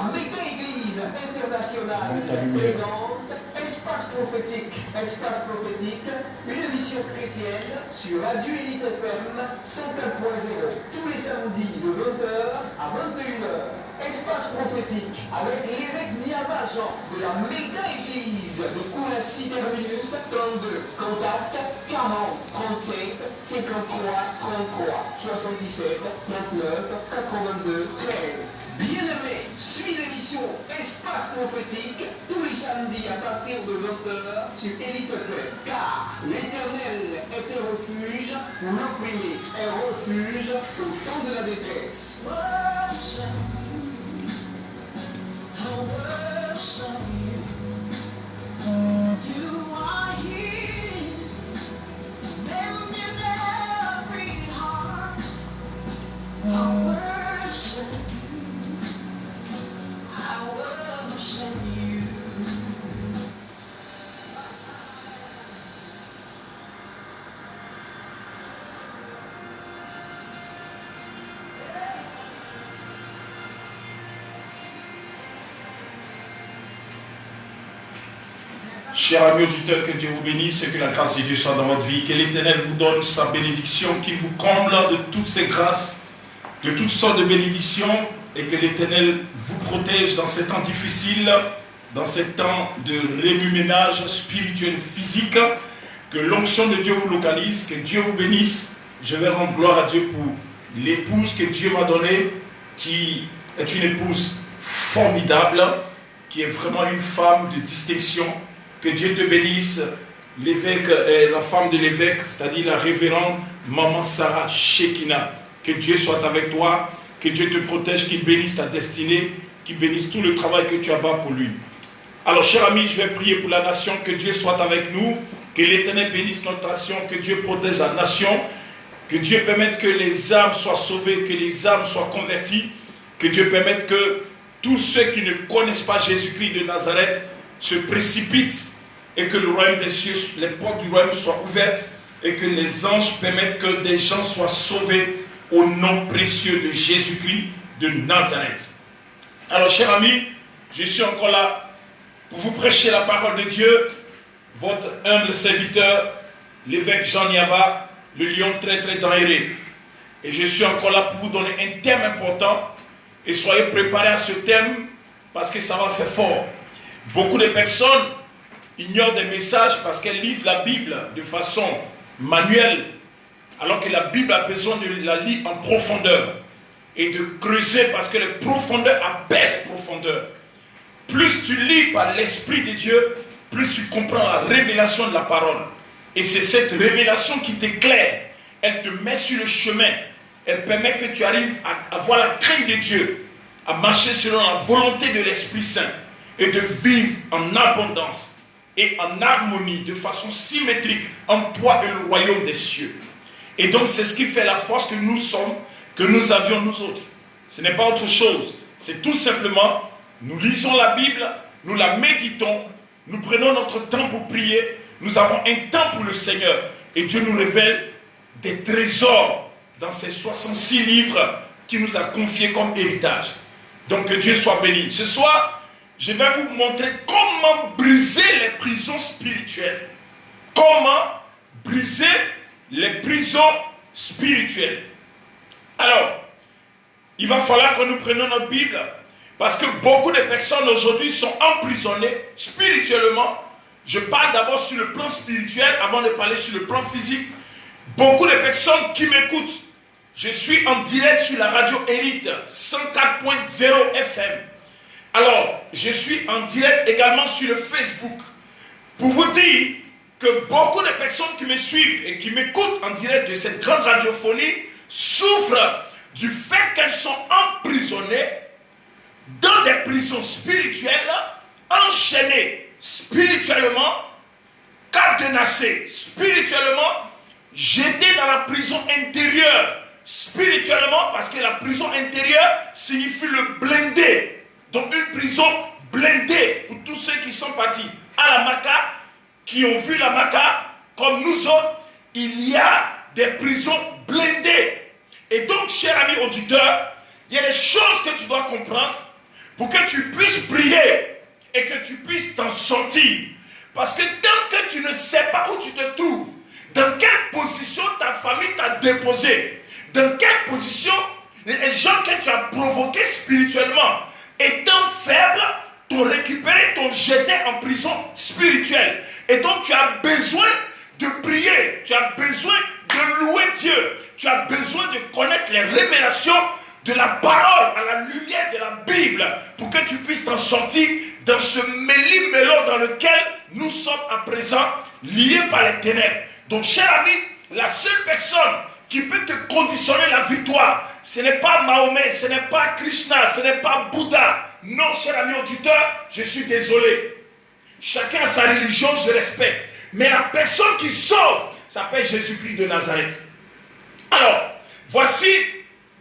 La méga église internationale présente Espace prophétique, une émission chrétienne sur Radio Élite FM 104.0 tous les samedis de 20h à 21h. Espace prophétique avec l'évêque Niama Jean de la méga église de Koulassi Terminus 32. Contact 40 35 53 33 77 39 82 13. Bien-aimé, suis l'émission Espace prophétique tous les samedis à partir de 20h sur Élite FM. Car l'Éternel est un refuge pour l'opprimé, un refuge au temps de la détresse. Worship you. You are here, mending every heart. I worship you. I worship you. Chers amis auditeurs, que Dieu vous bénisse et que la grâce de Dieu soit dans votre vie. Que l'Éternel vous donne sa bénédiction, qui vous comble de toutes ses grâces, de toutes sortes de bénédictions, et que l'Éternel vous protège dans ces temps difficiles, dans ces temps de remue-ménage spirituel, physique. Que l'onction de Dieu vous localise, que Dieu vous bénisse. Je vais rendre gloire à Dieu pour l'épouse que Dieu m'a donnée, qui est une épouse formidable, qui est vraiment une femme de distinction. Que Dieu te bénisse, l'évêque, la femme de l'évêque, c'est-à-dire la révérende Maman Sarah Shekina. Que Dieu soit avec toi, que Dieu te protège, qu'il bénisse ta destinée, qu'il bénisse tout le travail que tu as bas pour lui. Alors, chers amis, je vais prier pour la nation, que Dieu soit avec nous, que l'Éternel bénisse notre nation, que Dieu protège la nation, que Dieu permette que les âmes soient sauvées, que les âmes soient converties, que Dieu permette que tous ceux qui ne connaissent pas Jésus-Christ de Nazareth se précipitent, et que le royaume des cieux, les portes du royaume soient ouvertes, et que les anges permettent que des gens soient sauvés au nom précieux de Jésus-Christ de Nazareth. Alors, chers amis, je suis encore là pour vous prêcher la parole de Dieu. Votre humble serviteur, l'évêque Jean Niava, le lion très d'Aéré. Et je suis encore là pour vous donner un thème important. Et soyez préparés à ce thème, parce que ça va faire fort. Beaucoup de personnes ignorent des messages parce qu'elles lisent la Bible de façon manuelle, alors que la Bible a besoin de la lire en profondeur et de creuser, parce que les profondeurs appellent profondeur. Plus tu lis par l'Esprit de Dieu, plus tu comprends la révélation de la parole. Et c'est cette révélation qui t'éclaire. Elle te met sur le chemin. Elle permet que tu arrives à avoir la crainte de Dieu, à marcher selon la volonté de l'Esprit Saint et de vivre en abondance et en harmonie, de façon symétrique, entre toi et le royaume des cieux. Et donc c'est ce qui fait la force que nous sommes, que nous avions nous autres. Ce n'est pas autre chose. C'est tout simplement, nous lisons la Bible, nous la méditons, nous prenons notre temps pour prier, nous avons un temps pour le Seigneur. Et Dieu nous révèle des trésors dans ces 66 livres qu'il nous a confiés comme héritage. Donc que Dieu soit béni. Ce soir, je vais vous montrer comment briser les prisons spirituelles. Comment briser les prisons spirituelles. Alors, il va falloir que nous prenions notre Bible, parce que beaucoup de personnes aujourd'hui sont emprisonnées spirituellement. Je parle d'abord sur le plan spirituel avant de parler sur le plan physique. Beaucoup de personnes qui m'écoutent, je suis en direct sur la radio Élite 104.0 FM. Alors, je suis en direct également sur le Facebook. Pour vous dire que beaucoup de personnes qui me suivent et qui m'écoutent en direct de cette grande radiophonie souffrent du fait qu'elles sont emprisonnées dans des prisons spirituelles, enchaînées spirituellement, cadenassées spirituellement, jetées dans la prison intérieure spirituellement, parce que la prison intérieure signifie le blindé. Donc une prison blindée pour tous ceux qui sont partis à la Maka, qui ont vu la Maka, comme nous autres, il y a des prisons blindées. Et donc, cher ami auditeur, il y a des choses que tu dois comprendre. pour que tu puisses prier et que tu puisses t'en sortir. Parce que tant que tu ne sais pas où tu te trouves, dans quelle position ta famille t'a déposé, dans quelle position les gens que tu as provoqués spirituellement, étant faibles, t'ont récupéré, t'ont jeté en prison spirituelle. Et donc tu as besoin de prier, tu as besoin de louer Dieu, tu as besoin de connaître les révélations de la parole à la lumière de la Bible pour que tu puisses t'en sortir dans ce méli-mélo dans lequel nous sommes à présent liés par les ténèbres. Donc, cher ami, la seule personne qui peut te conditionner la victoire, ce n'est pas Mahomet, ce n'est pas Krishna, ce n'est pas Bouddha. Non, cher ami auditeur, je suis désolé. Chacun a sa religion, je respecte. Mais la personne qui sauve s'appelle Jésus-Christ de Nazareth. Alors, voici,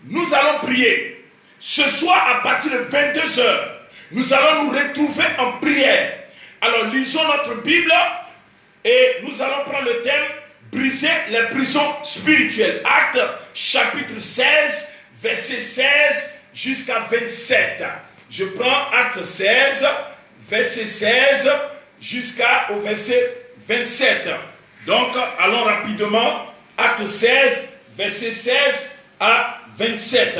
nous allons prier. Ce soir, à partir de 22h, nous allons nous retrouver en prière. Alors, lisons notre Bible et nous allons prendre le thème « Briser les prisons spirituelles ». Actes, chapitre 16, verset 16 jusqu'à 27. Je prends Acte 16, verset 16 jusqu'au verset 27. Donc, allons rapidement. Acte 16, verset 16 à 27.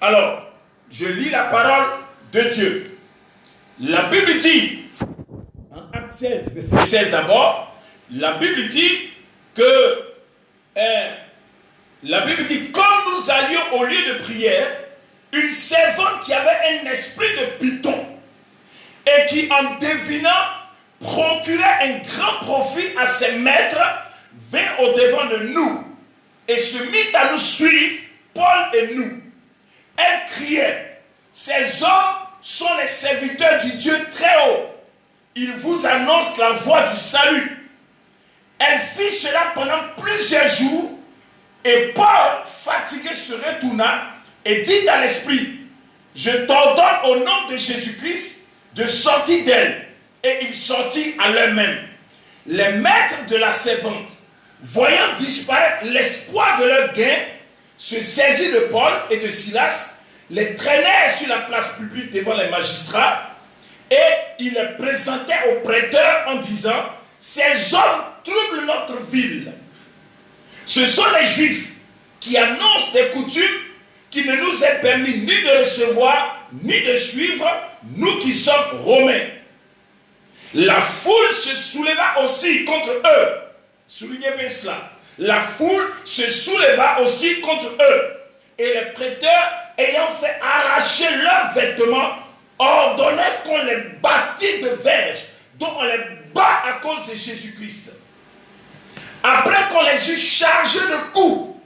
Alors, je lis la parole de Dieu. La Bible dit, en Acte 16, verset 16 d'abord, la Bible dit que, comme nous allions au lieu de prière, une servante qui avait un esprit de python et qui, en devinant, procurait un grand profit à ses maîtres, vint au-devant de nous et se mit à nous suivre, Paul et nous. Elle criait, « Ces hommes sont les serviteurs du Dieu très haut. Ils vous annoncent la voie du salut. » Elle fit cela pendant plusieurs jours et Paul, fatigué, se retourna et dit à l'esprit, « Je t'ordonne au nom de Jésus-Christ de sortir d'elle. » Et il sortit à l'heure même. Les maîtres de la servante, voyant disparaître l'espoir de leur gain, se saisirent de Paul et de Silas, les traînèrent sur la place publique devant les magistrats et ils les présentèrent aux prêteurs en disant, « Ces hommes troublent notre ville. Ce sont les Juifs qui annoncent des coutumes qui ne nous est permis ni de recevoir ni de suivre, nous qui sommes Romains. » La foule se souleva aussi contre eux. Soulignez bien cela. La foule se souleva aussi contre eux. Et les prêteurs, ayant fait arracher leurs vêtements, ordonnaient qu'on les bâtît de verges, dont on les bat à cause de Jésus-Christ. Après qu'on les eut chargés de coups,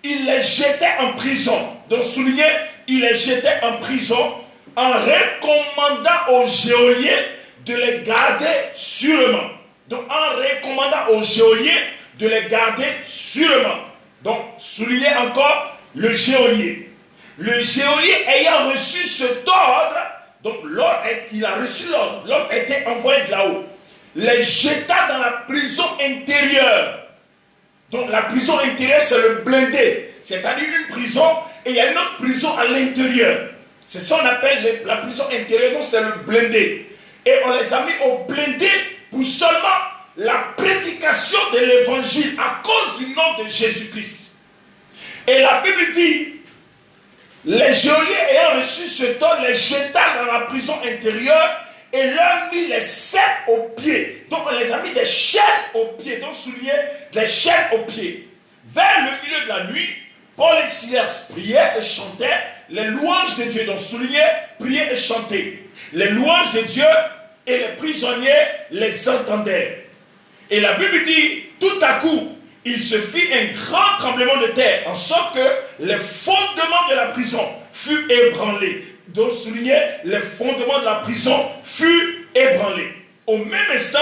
ils les jetaient en prison. Donc soulignez, ils les jetaient en prison en recommandant aux geôliers de les garder sûrement. Donc, en recommandant aux geôliers de les garder sûrement. Donc, soulignez encore le geôlier. Le geôlier ayant reçu cet ordre, donc il a reçu l'ordre, l'ordre était envoyé de là-haut, les jeta dans la prison intérieure. Donc, la prison intérieure, c'est le blindé, c'est-à-dire une prison et il y a une autre prison à l'intérieur. C'est ça qu'on appelle la prison intérieure, donc c'est le blindé. Et on les a mis au blindé pour seulement la prédication de l'évangile à cause du nom de Jésus-Christ. Et la Bible dit, les geôliers ayant reçu ce ordre, les jeta dans la prison intérieure et leur mit les serres aux pieds. Donc on les a mis des chaînes aux pieds. Donc soulignez, des chaînes aux pieds. Vers le milieu de la nuit, Paul et Silas priaient et chantaient les louanges de Dieu. Donc soulignez, prier et chanter. Les louanges de Dieu et les prisonniers les entendaient. Et la Bible dit, tout à coup, il se fit un grand tremblement de terre, en sorte que les fondements de la prison furent ébranlés. Donc, soulignez, les fondements de la prison furent ébranlés. Au même instant,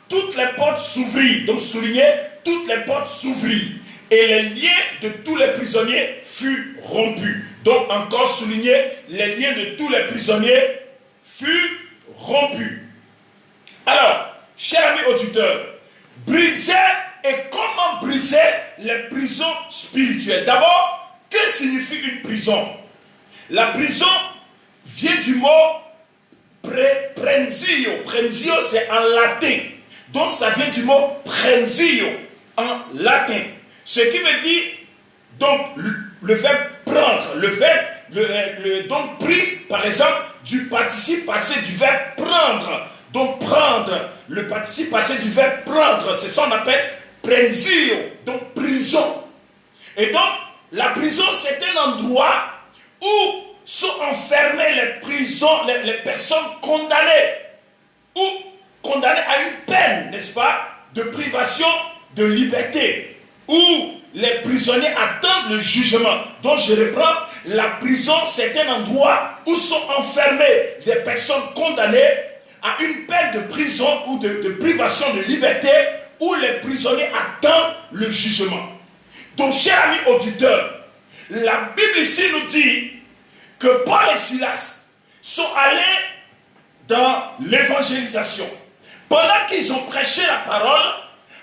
toutes les portes s'ouvrirent. Donc, soulignez, toutes les portes s'ouvrirent. Et les liens de tous les prisonniers furent rompus. Donc, encore souligné, les liens de tous les prisonniers furent rompus. Alors, chers amis auditeurs, briser et comment briser les prisons spirituelles. D'abord, que signifie une prison? La prison vient du mot Prenzio. Prenzio, c'est en latin. Donc, ça vient du mot prenzio, en latin. Ce qui veut dire, donc, le verbe prendre. Le verbe, donc, pris, par exemple, du participe passé du verbe prendre. Donc, prendre. Le participe passé du verbe prendre. C'est ça qu'on appelle prenzio. Donc, prison. Et donc, la prison, c'est un endroit où sont enfermées les personnes condamnées ou condamnées à une peine, n'est-ce pas, de privation de liberté, où les prisonniers attendent le jugement. Donc je reprends, la prison c'est un endroit où sont enfermées des personnes condamnées à une peine de prison ou de privation de liberté, où les prisonniers attendent le jugement. Donc chers amis auditeurs, la Bible ici nous dit que Paul et Silas sont allés dans l'évangélisation. Pendant qu'ils ont prêché la parole,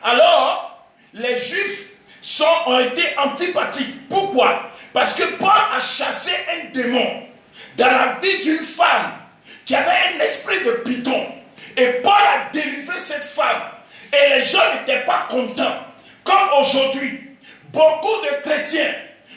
alors les Juifs ont été antipathiques. Pourquoi? Parce que Paul a chassé un démon dans la vie d'une femme qui avait un esprit de python. Et Paul a délivré cette femme. Et les gens n'étaient pas contents. Comme aujourd'hui, beaucoup de chrétiens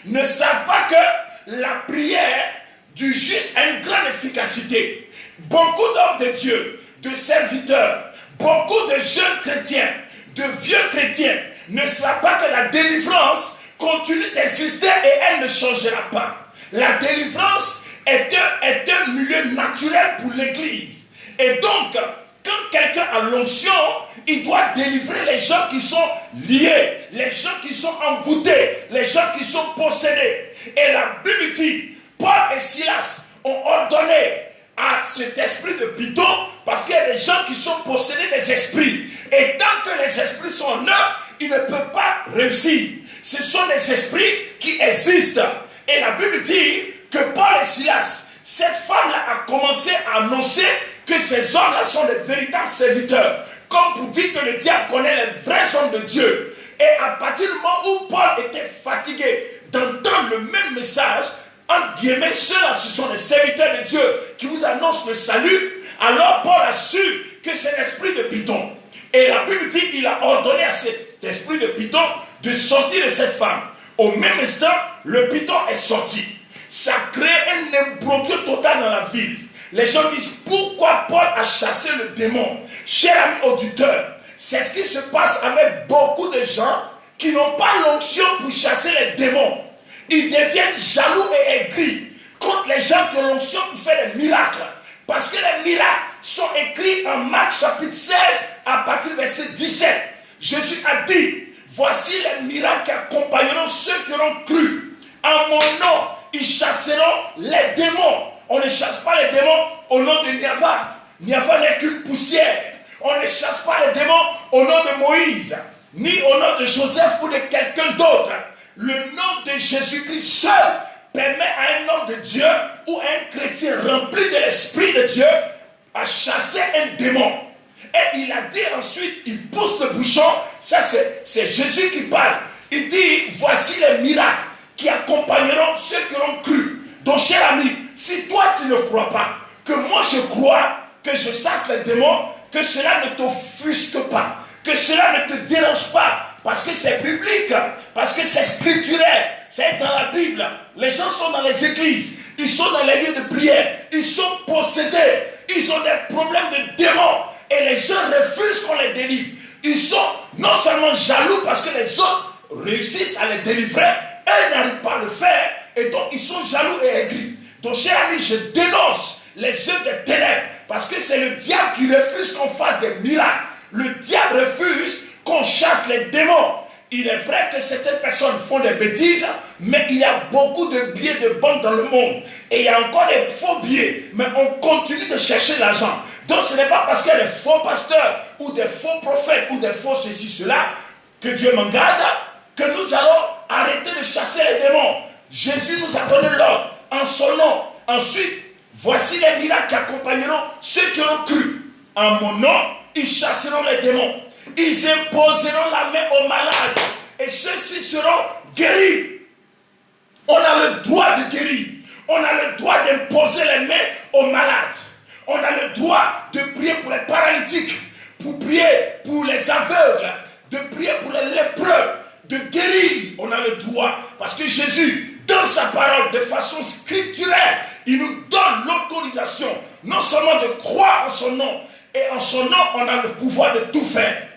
ne savent pas que la prière du juste a une grande efficacité. Beaucoup d'hommes de Dieu, de serviteurs, beaucoup de jeunes chrétiens, de vieux chrétiens ne savent pas que la délivrance continue d'exister et elle ne changera pas. La délivrance est un milieu naturel pour l'Église. Et donc, quand quelqu'un a l'onction, il doit délivrer les gens qui sont liés, les gens qui sont envoûtés, les gens qui sont possédés. Et la Bible dit, Paul et Silas ont ordonné à cet esprit de python, parce qu'il y a des gens qui sont possédés des esprits. Et tant que les esprits sont en eux, ils ne peuvent pas réussir. Ce sont des esprits qui existent. Et la Bible dit que Paul et Silas, cette femme-là a commencé à annoncer que ces hommes-là sont des véritables serviteurs. Comme pour dire que le diable connaît les vrais hommes de Dieu. Et à partir du moment où Paul était fatigué d'entendre le même message, entre guillemets, ceux-là, ce sont les serviteurs de Dieu qui vous annoncent le salut. Alors Paul a su que c'est l'esprit de python. Et la Bible dit qu'il a ordonné à cet esprit de python de sortir de cette femme. Au même instant, le python est sorti. Ça crée un imbroglio total dans la ville. Les gens disent, pourquoi Paul a chassé le démon? Chers amis auditeurs, c'est ce qui se passe avec beaucoup de gens qui n'ont pas l'onction pour chasser les démons. Ils deviennent jaloux et aigris contre les gens qui ont l'onction pour faire des miracles. Parce que les miracles sont écrits en Marc chapitre 16 à partir du verset 17. Jésus a dit, voici les miracles qui accompagneront ceux qui auront cru. En mon nom, ils chasseront les démons. On ne chasse pas les démons au nom de Niava. Niava n'est qu'une poussière. On ne chasse pas les démons au nom de Moïse, ni au nom de Joseph ou de quelqu'un d'autre. Le nom de Jésus-Christ seul permet à un homme de Dieu ou à un chrétien rempli de l'Esprit de Dieu à chasser un démon. Et il a dit ensuite, il pousse le bouchon, ça c'est Jésus qui parle. Il dit, voici les miracles qui accompagneront ceux qui auront cru. Donc cher ami, si toi tu ne crois pas, que moi je crois, que je chasse les démons, que cela ne t'offusque pas, que cela ne te dérange pas, parce que c'est biblique, parce que c'est scrituraire, c'est dans la Bible. Les gens sont dans les églises, ils sont dans les lieux de prière, ils sont possédés, ils ont des problèmes de démons, et les gens refusent qu'on les délivre. Ils sont non seulement jaloux parce que les autres réussissent à les délivrer, eux n'arrivent pas à le faire, et donc ils sont jaloux et aigris. Donc cher ami, je dénonce les œuvres des ténèbres, parce que c'est le diable qui refuse qu'on fasse des miracles. Le diable refuse qu'on chasse les démons. Il est vrai que certaines personnes font des bêtises, mais il y a beaucoup de billets de banque dans le monde. Et il y a encore des faux billets, mais on continue de chercher l'argent. Donc ce n'est pas parce qu'il y a des faux pasteurs, ou des faux prophètes, ou des faux ceci, cela, que Dieu m'en garde, que nous allons arrêter de chasser les démons. Jésus nous a donné l'ordre en son nom. Ensuite, voici les miracles qui accompagneront ceux qui auront cru. En mon nom, ils chasseront les démons. Ils imposeront la main aux malades. Et ceux-ci seront guéris. On a le droit de guérir. On a le droit d'imposer les mains aux malades. On a le droit de prier pour les paralytiques, pour prier pour les aveugles, de prier pour les lépreux, de guérir. On a le droit. Parce que Jésus, dans sa parole, de façon scripturaire, il nous donne l'autorisation, non seulement de croire en son nom, et en son nom, on a le pouvoir de tout faire.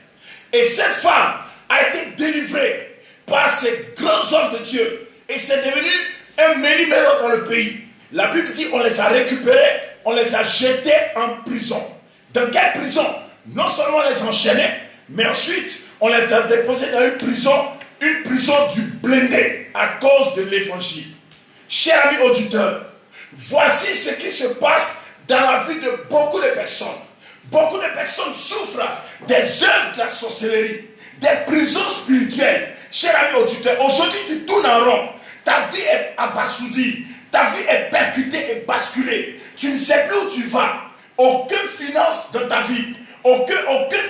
Et cette femme a été délivrée par ces grands hommes de Dieu. Et c'est devenu un méli-mélo dans le pays. La Bible dit on les a récupérés, on les a jetés en prison. Dans quelle prison? Non seulement on les enchaînait, mais ensuite on les a déposés dans une prison du blindé à cause de l'évangile. Chers amis auditeurs, voici ce qui se passe dans la vie de beaucoup de personnes. Beaucoup de personnes souffrent des œuvres de la sorcellerie, des prisons spirituelles. Chers amis auditeurs, aujourd'hui tu tournes en rond. Ta vie est abasourdie, ta vie est percutée et basculée. Tu ne sais plus où tu vas. Aucune finance dans ta vie, aucun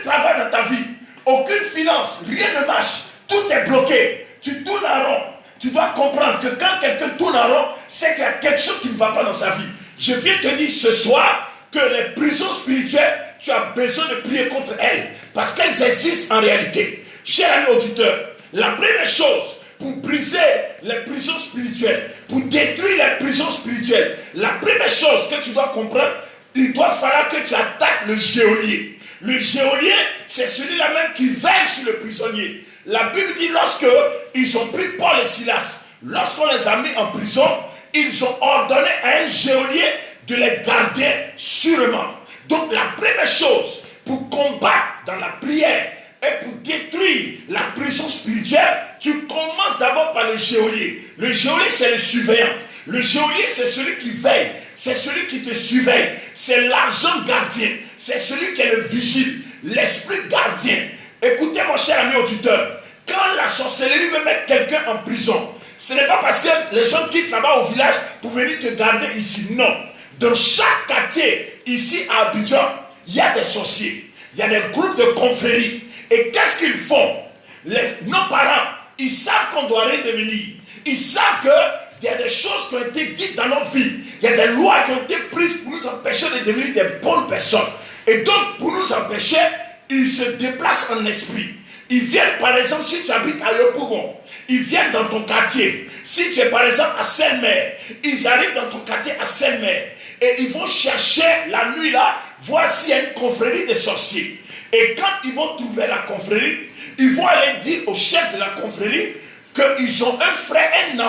travail dans ta vie, aucune finance, rien ne marche. Tout est bloqué. Tu tournes en rond. Tu dois comprendre que quand quelqu'un tourne en rond, c'est qu'il y a quelque chose qui ne va pas dans sa vie. Je viens te dire ce soir que les prisons spirituelles, tu as besoin de prier contre elles parce qu'elles existent en réalité. Chers amis auditeurs, la première chose pour briser les prisons spirituelles, pour détruire les prisons spirituelles, la première chose que tu dois comprendre, il doit falloir que tu attaques le geôlier. Le geôlier, c'est celui-là même qui veille sur le prisonnier. La Bible dit lorsque ils ont pris Paul et Silas, lorsqu'on les a mis en prison, ils ont ordonné à un geôlier de les garder sûrement. Donc la première chose pour combattre dans la prière et pour détruire la prison spirituelle, tu commences d'abord par le geôlier. Le geôlier, c'est le surveillant. Le geôlier, c'est celui qui veille. C'est celui qui te surveille. C'est l'agent gardien. C'est celui qui est le vigile. L'esprit gardien. Écoutez mon cher ami auditeur. Quand la sorcellerie veut mettre quelqu'un en prison, ce n'est pas parce que les gens quittent là-bas au village pour venir te garder ici. Non. Dans chaque quartier, ici à Abidjan, il y a des sorciers. Il y a des groupes de confréries. Et qu'est-ce qu'ils font? Nos parents, ils savent qu'on doit rien devenir. Ils savent qu'il y a des choses qui ont été dites dans nos vies. Il y a des lois qui ont été prises pour nous empêcher de devenir des bonnes personnes. Et donc, pour nous empêcher, ils se déplacent en esprit. Ils viennent, par exemple, si tu habites à Yopougon, ils viennent dans ton quartier. Si tu es, par exemple, à Saint-Mère, ils arrivent dans ton quartier à Saint-Mère. Et ils vont chercher la nuit là, voir s'il y a une confrérie de sorciers. Et quand ils vont trouver la confrérie, ils vont aller dire au chef de la confrérie qu'ils ont un frère, un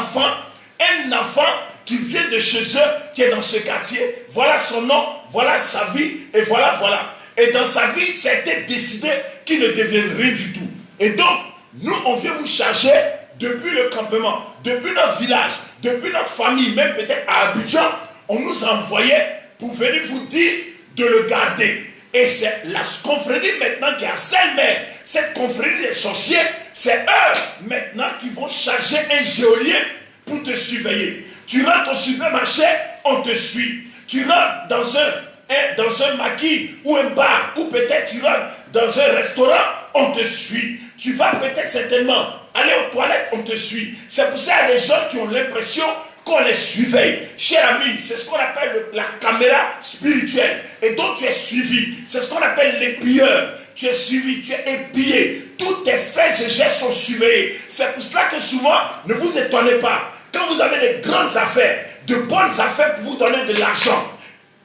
enfant qui vient de chez eux, qui est dans ce quartier. Voilà son nom, voilà sa vie, et voilà. Et dans sa vie, c'était décidé qu'il ne devienne rien du tout. Et donc, nous, on vient vous charger depuis le campement, depuis notre village, depuis notre famille, même peut-être à Abidjan, on nous envoyait pour venir vous dire de le garder. Et c'est la confrérie maintenant qui est à Saint-Mère. Cette confrérie des sorciers, c'est eux maintenant qui vont charger un geôlier pour te surveiller. Tu rentres au supermarché, on te suit. Tu rentres dans un maquis ou un bar, ou peut-être tu rentres dans un restaurant, on te suit. Tu vas peut-être certainement aller aux toilettes, on te suit. C'est pour ça qu'il y a des gens qui ont l'impression qu'on les surveille. Cher ami, c'est ce qu'on appelle la caméra spirituelle. Et donc tu es suivi. C'est ce qu'on appelle l'épieur. Tu es suivi, tu es épié. Tous tes faits et gestes sont surveillés. C'est pour cela que souvent, ne vous étonnez pas. Quand vous avez de grandes affaires, de bonnes affaires pour vous donner de l'argent,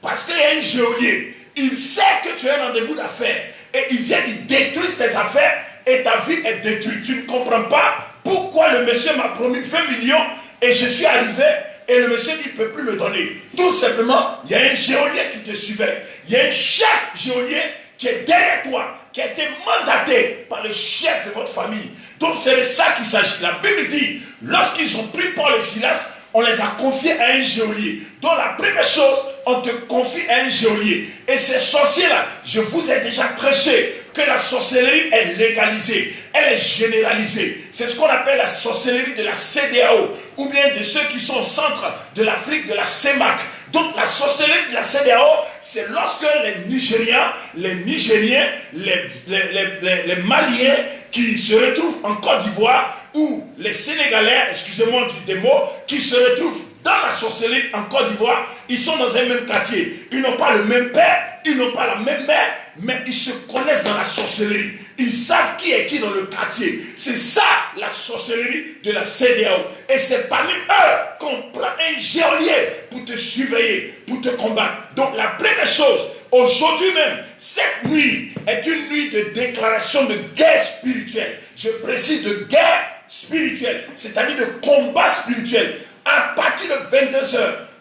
parce qu'il y a un geôlier, il sait que tu as un rendez-vous d'affaires. Et il vient, il détruit tes affaires et ta vie est détruite. Tu ne comprends pas pourquoi le monsieur m'a promis 20 millions et je suis arrivé et le monsieur dit, il ne peut plus me donner. Tout simplement, il y a un geôlier qui te surveille. Il y a un chef geôlier qui est derrière toi, qui a été mandaté par le chef de votre famille. Donc c'est de ça qu'il s'agit. La Bible dit, lorsqu'ils ont pris Paul et Silas, on les a confiés à un geôlier. Donc la première chose, on te confie à un geôlier. Et ces sorciers-là, je vous ai déjà prêché que la sorcellerie est légalisée, elle est généralisée. C'est ce qu'on appelle la sorcellerie de la CEDEAO, ou bien de ceux qui sont au centre de l'Afrique, de la CEMAC. Donc la sorcellerie de la CEDEAO, c'est lorsque les Nigériens, les Nigériens, les Maliens qui se retrouvent en Côte d'Ivoire, ou les Sénégalais, excusez-moi du démo, qui se retrouvent dans la sorcellerie en Côte d'Ivoire, ils sont dans un même quartier. Ils n'ont pas le même père, ils n'ont pas la même mère, mais ils se connaissent dans la sorcellerie. Ils savent qui est qui dans le quartier. C'est ça la sorcellerie de la CEDEAO. Et c'est parmi eux qu'on prend un geôlier pour te surveiller, pour te combattre. Donc la première chose, aujourd'hui même, cette nuit est une nuit de déclaration de guerre spirituelle. Je précise de guerre spirituelle, c'est-à-dire de combat spirituel. À partir de 22h,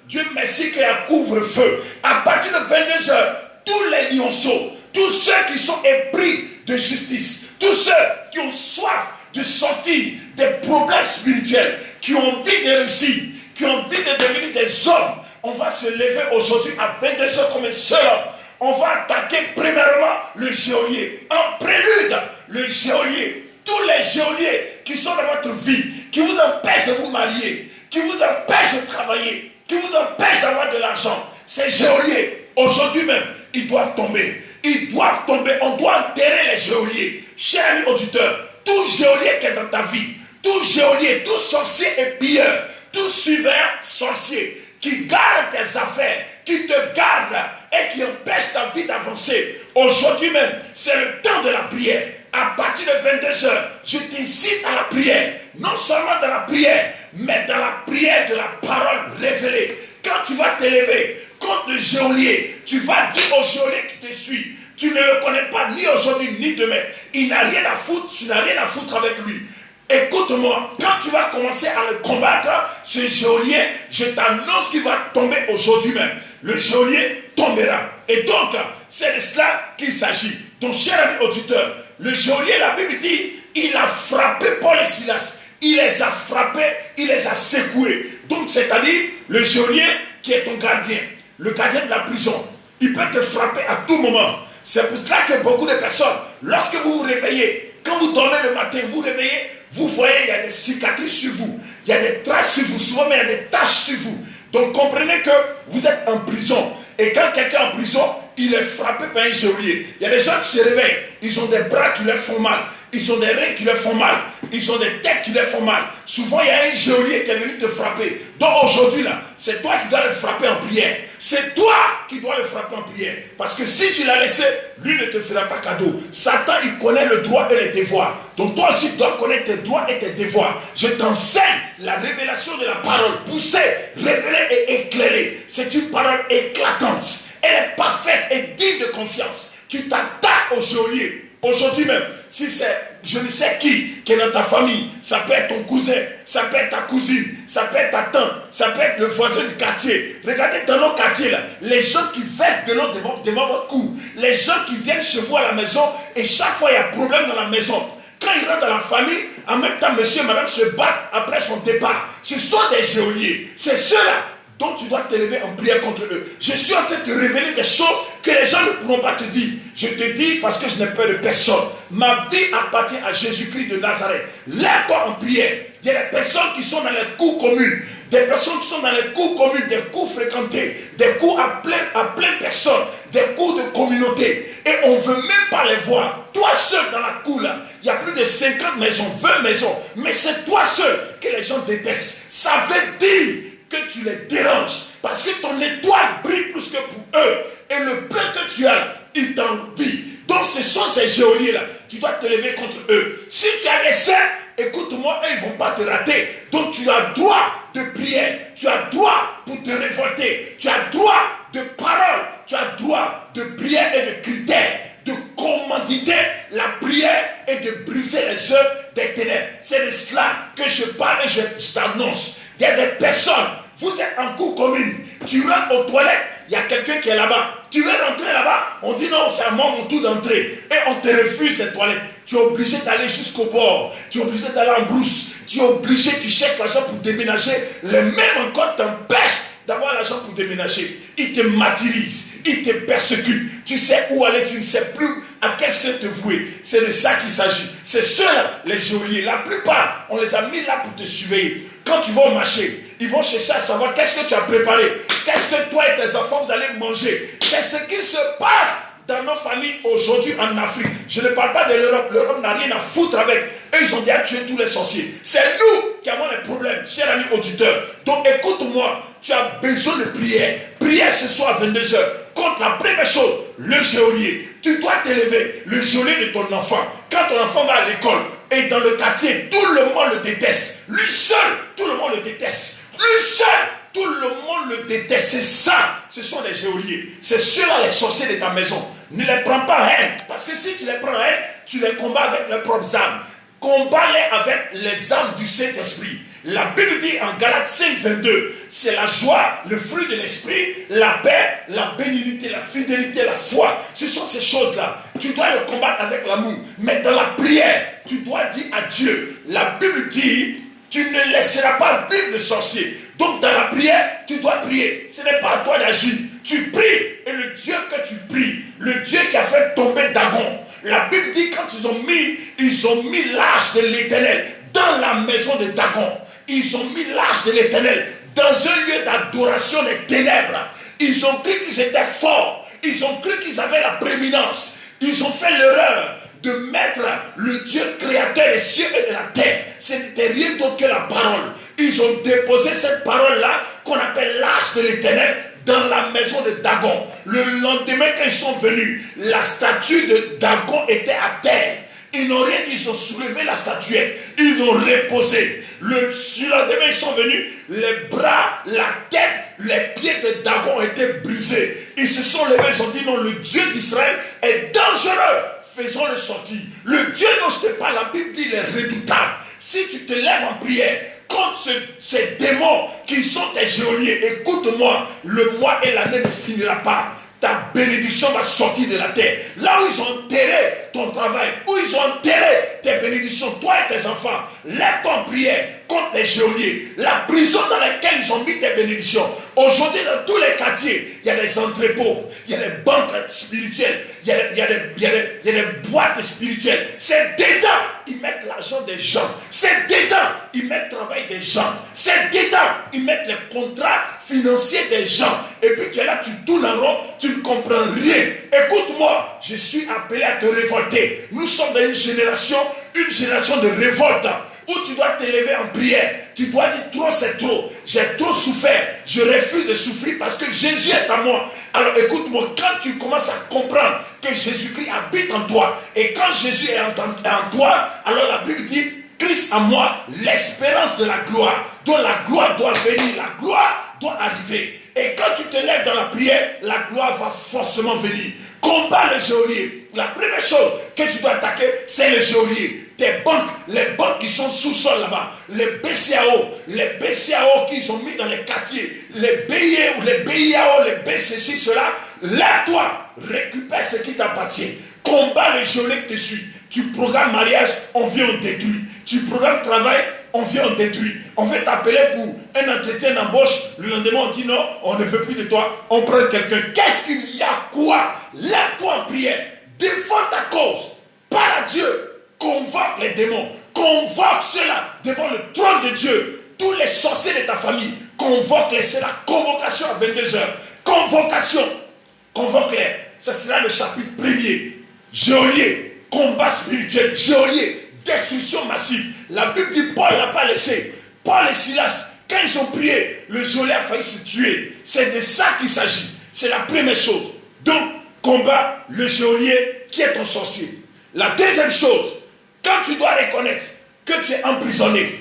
Dieu merci qu'il y a couvre-feu. À partir de 22h, tous les lionceaux, tous ceux qui sont épris de justice, tous ceux qui ont soif de sortir des problèmes spirituels, qui ont envie de réussir, qui ont envie de devenir des hommes, on va se lever aujourd'hui à 22h comme un seul homme. On va attaquer premièrement le geôlier. En prélude, le geôlier. Tous les geôliers qui sont dans votre vie, qui vous empêchent de vous marier, qui vous empêchent de travailler, qui vous empêchent d'avoir de l'argent, ces geôliers, aujourd'hui même, ils doivent tomber. Ils doivent tomber. On doit enterrer les geôliers. Chers amis auditeurs, tout geôlier qui est dans ta vie, tout geôlier, tout sorcier et pilleur, tout surveillant sorcier qui garde tes affaires, qui te garde et qui empêche ta vie d'avancer. Aujourd'hui même, c'est le temps de la prière. À partir de 22h, je t'incite à la prière. Non seulement dans la prière, mais dans la prière de la parole révélée. Quand tu vas t'élever contre le geôlier, tu vas dire au geôlier qui te suit, tu ne le connais pas ni aujourd'hui ni demain. Il n'a rien à foutre, tu n'as rien à foutre avec lui. Écoute-moi, quand tu vas commencer à le combattre, ce geôlier, je t'annonce qu'il va tomber aujourd'hui même. Le geôlier tombera. Et donc, c'est de cela qu'il s'agit. Donc, cher ami auditeur, le geôlier, la Bible dit, il a frappé Paul et Silas. Il les a frappés, il les a secoués. Donc, c'est-à-dire, le geôlier qui est ton gardien, le gardien de la prison, il peut te frapper à tout moment. C'est pour cela que beaucoup de personnes, lorsque vous vous réveillez, quand vous dormez le matin, vous réveillez, vous voyez, il y a des cicatrices sur vous, il y a des traces sur vous, souvent mais il y a des taches sur vous. Donc comprenez que vous êtes en prison. Et quand quelqu'un est en prison, il est frappé par un geôlier. Il y a des gens qui se réveillent, ils ont des bras qui leur font mal, ils ont des reins qui leur font mal, ils ont des têtes qui leur font mal. Souvent, il y a un geôlier qui est venu te frapper. Donc aujourd'hui, là, c'est toi qui dois le frapper en prière. C'est toi qui dois le frapper en prière. Parce que si tu l'as laissé, lui ne te fera pas cadeau. Satan, il connaît le droit et les devoirs. Donc toi aussi, tu dois connaître tes droits et tes devoirs. Je t'enseigne la révélation de la parole. Poussée, révélée et éclairée. C'est une parole éclatante. Elle est parfaite et digne de confiance. Tu t'attaques au geôlier. Aujourd'hui même, si c'est je ne sais qui est dans ta famille, ça peut être ton cousin, ça peut être ta cousine, ça peut être ta tante, ça peut être le voisin du quartier. Regardez dans nos quartiers là, les gens qui versent de l'eau devant votre cou, les gens qui viennent chez vous à la maison et chaque fois il y a problème dans la maison. Quand ils rentrent dans la famille, en même temps monsieur et madame se battent après son départ. Ce sont des geôliers. C'est ceux-là dont tu dois t'élever en prière contre eux. Je suis en train de te révéler des choses que les gens ne pourront pas te dire. Je te dis parce que je n'ai peur de personne. Ma vie appartient à Jésus-Christ de Nazareth. Lève-toi en prière. Il y a des personnes qui sont dans les cours communes, des personnes qui sont dans les cours communes, des cours fréquentés, des cours à plein personnes, des cours de communauté. Et on ne veut même pas les voir. Toi seul dans la cour là, il y a plus de 50 maisons, 20 maisons. Mais c'est toi seul que les gens détestent. Ça veut dire que tu les déranges. Parce que ton étoile brille plus que pour eux. Et le peu que tu as, ils t'envient. Donc ce sont ces geôliers-là. Tu dois te lever contre eux. Si tu as laissé, écoute-moi, eux, ils ne vont pas te rater. Donc tu as droit de prière. Tu as droit pour te révolter. Tu as droit de parole. Tu as droit de prière et de critères. De commanditer la prière et de briser les œuvres des ténèbres. C'est de cela que je parle et je t'annonce. Il y a des personnes, vous êtes en cour commune, tu rentres aux toilettes, il y a quelqu'un qui est là-bas. Tu veux rentrer là-bas, on dit non, c'est à moi mon tour d'entrée. Et on te refuse les toilettes. Tu es obligé d'aller jusqu'au bord. Tu es obligé d'aller en brousse. Tu es obligé, tu cherches l'argent pour déménager. Les mêmes encore t'empêchent d'avoir l'argent pour déménager. Ils te martyrisent, ils te persécutent. Tu sais où aller, tu ne sais plus à quel sein te vouer. C'est de ça qu'il s'agit. C'est ceux-là, les geôliers. La plupart, on les a mis là pour te surveiller. Quand tu vas au marché, ils vont chercher à savoir qu'est-ce que tu as préparé. Qu'est-ce que toi et tes enfants vous allez manger. C'est ce qui se passe dans nos familles aujourd'hui en Afrique. Je ne parle pas de l'Europe. L'Europe n'a rien à foutre avec. Eux, ils ont déjà tué tous les sorciers. C'est nous qui avons les problèmes, cher ami auditeur. Donc écoute-moi, tu as besoin de prière. Prière ce soir à 22h. Contre la première chose, le geôlier. Tu dois t'élever, le geôlier de ton enfant. Quand ton enfant va à l'école et dans le quartier, tout le monde le déteste. Lui seul, tout le monde le déteste. Lui seul, tout le monde le déteste. C'est ça, ce sont les geôliers. C'est ceux-là les sorciers de ta maison. Ne les prends pas en haine. Parce que si tu les prends en haine, tu les combats avec leurs propres armes. Combat-les avec les armes du Saint-Esprit. La Bible dit en Galates 5, 22, c'est la joie, le fruit de l'esprit, la paix, la bénignité, la fidélité, la foi. Ce sont ces choses-là. Tu dois le combattre avec l'amour. Mais dans la prière, tu dois dire à Dieu. La Bible dit, tu ne laisseras pas vivre le sorcier. Donc dans la prière, tu dois prier. Ce n'est pas à toi d'agir. Tu pries et le Dieu que tu pries, le Dieu qui a fait tomber Dagon. La Bible dit quand ils ont mis l'arche de l'Éternel dans la maison de Dagon. Ils ont mis l'arche de l'Éternel dans un lieu d'adoration des ténèbres. Ils ont cru qu'ils étaient forts. Ils ont cru qu'ils avaient la prééminence. Ils ont fait l'erreur de mettre le Dieu créateur des cieux et de la terre. Ce n'était rien d'autre que la parole. Ils ont déposé cette parole-là qu'on appelle l'arche de l'Éternel dans la maison de Dagon. Le lendemain quand ils sont venus, la statue de Dagon était à terre. Ils n'ont rien dit, ils ont soulevé la statuette. Ils ont reposé. Le lendemain, ils sont venus, les bras, la tête, les pieds de Dagon étaient brisés. Ils se sont levés, ils ont dit non, le Dieu d'Israël est dangereux. Faisons-le sortir. Le Dieu dont je te parle, la Bible dit, il est redoutable. Si tu te lèves en prière contre ces démons qui sont tes geôliers, écoute-moi, le mois et l'année ne finira pas. Ta bénédiction va sortir de la terre. Là où ils ont enterré ton travail, où ils ont enterré tes bénédictions, toi et tes enfants, lève-toi en prière contre les geôliers. La prison dans laquelle ils ont mis tes bénédictions. Aujourd'hui, dans tous les quartiers, il y a des entrepôts, il y a des banques spirituelles, il y a des boîtes spirituelles. C'est dedans, ils mettent l'argent des gens. C'est dedans, ils mettent le travail des gens. C'est dedans, ils mettent les contrats financiers des gens. Et puis tu es là, tu tournes en rond, tu ne comprends rien. Écoute-moi, je suis appelé à te révolter. Nous sommes dans une génération de révolte, où tu dois t'élever en prière. Tu dois dire trop c'est trop. J'ai trop souffert. Je refuse de souffrir parce que Jésus est en moi. Alors écoute-moi, quand tu commences à comprendre que Jésus-Christ habite en toi, et quand Jésus est en toi, alors la Bible dit, Christ en moi, l'espérance de la gloire. Donc la gloire doit venir, la gloire doit arriver. Et quand tu te lèves dans la prière, la gloire va forcément venir. Combat le geôlier. La première chose que tu dois attaquer, c'est le geôlier. Tes banques, les banques qui sont sous-sol là-bas, les BCAO qu'ils ont mis dans les quartiers, les BIA ou les BIAO, les BCC, cela, lève-toi, récupère ce qui t'appartient. Combat le geôlier que tu suis. Tu programmes mariage, on vient, on détruit. Tu programmes travail, on vient, on détruit. On veut t'appeler pour un entretien d'embauche. Le lendemain, on dit non, on ne veut plus de toi. On prend quelqu'un. Qu'est-ce qu'il y a quoi? Lève-toi en prière. Défends ta cause. Parle à Dieu. Convoque les démons. Convoque ceux-là devant le trône de Dieu. Tous les sorciers de ta famille. Convoque-les. C'est la convocation à 22h. Convocation. Convoque-les. Ça sera le chapitre 1er. Geôlier. Combat spirituel. Geôlier. Destruction massive. La Bible dit Paul n'a pas laissé. Paul et Silas, quand ils ont prié, le geôlier a failli se tuer. C'est de ça qu'il s'agit. C'est la première chose. Donc, combat le geôlier qui est ton sorcier. La deuxième chose, quand tu dois reconnaître que tu es emprisonné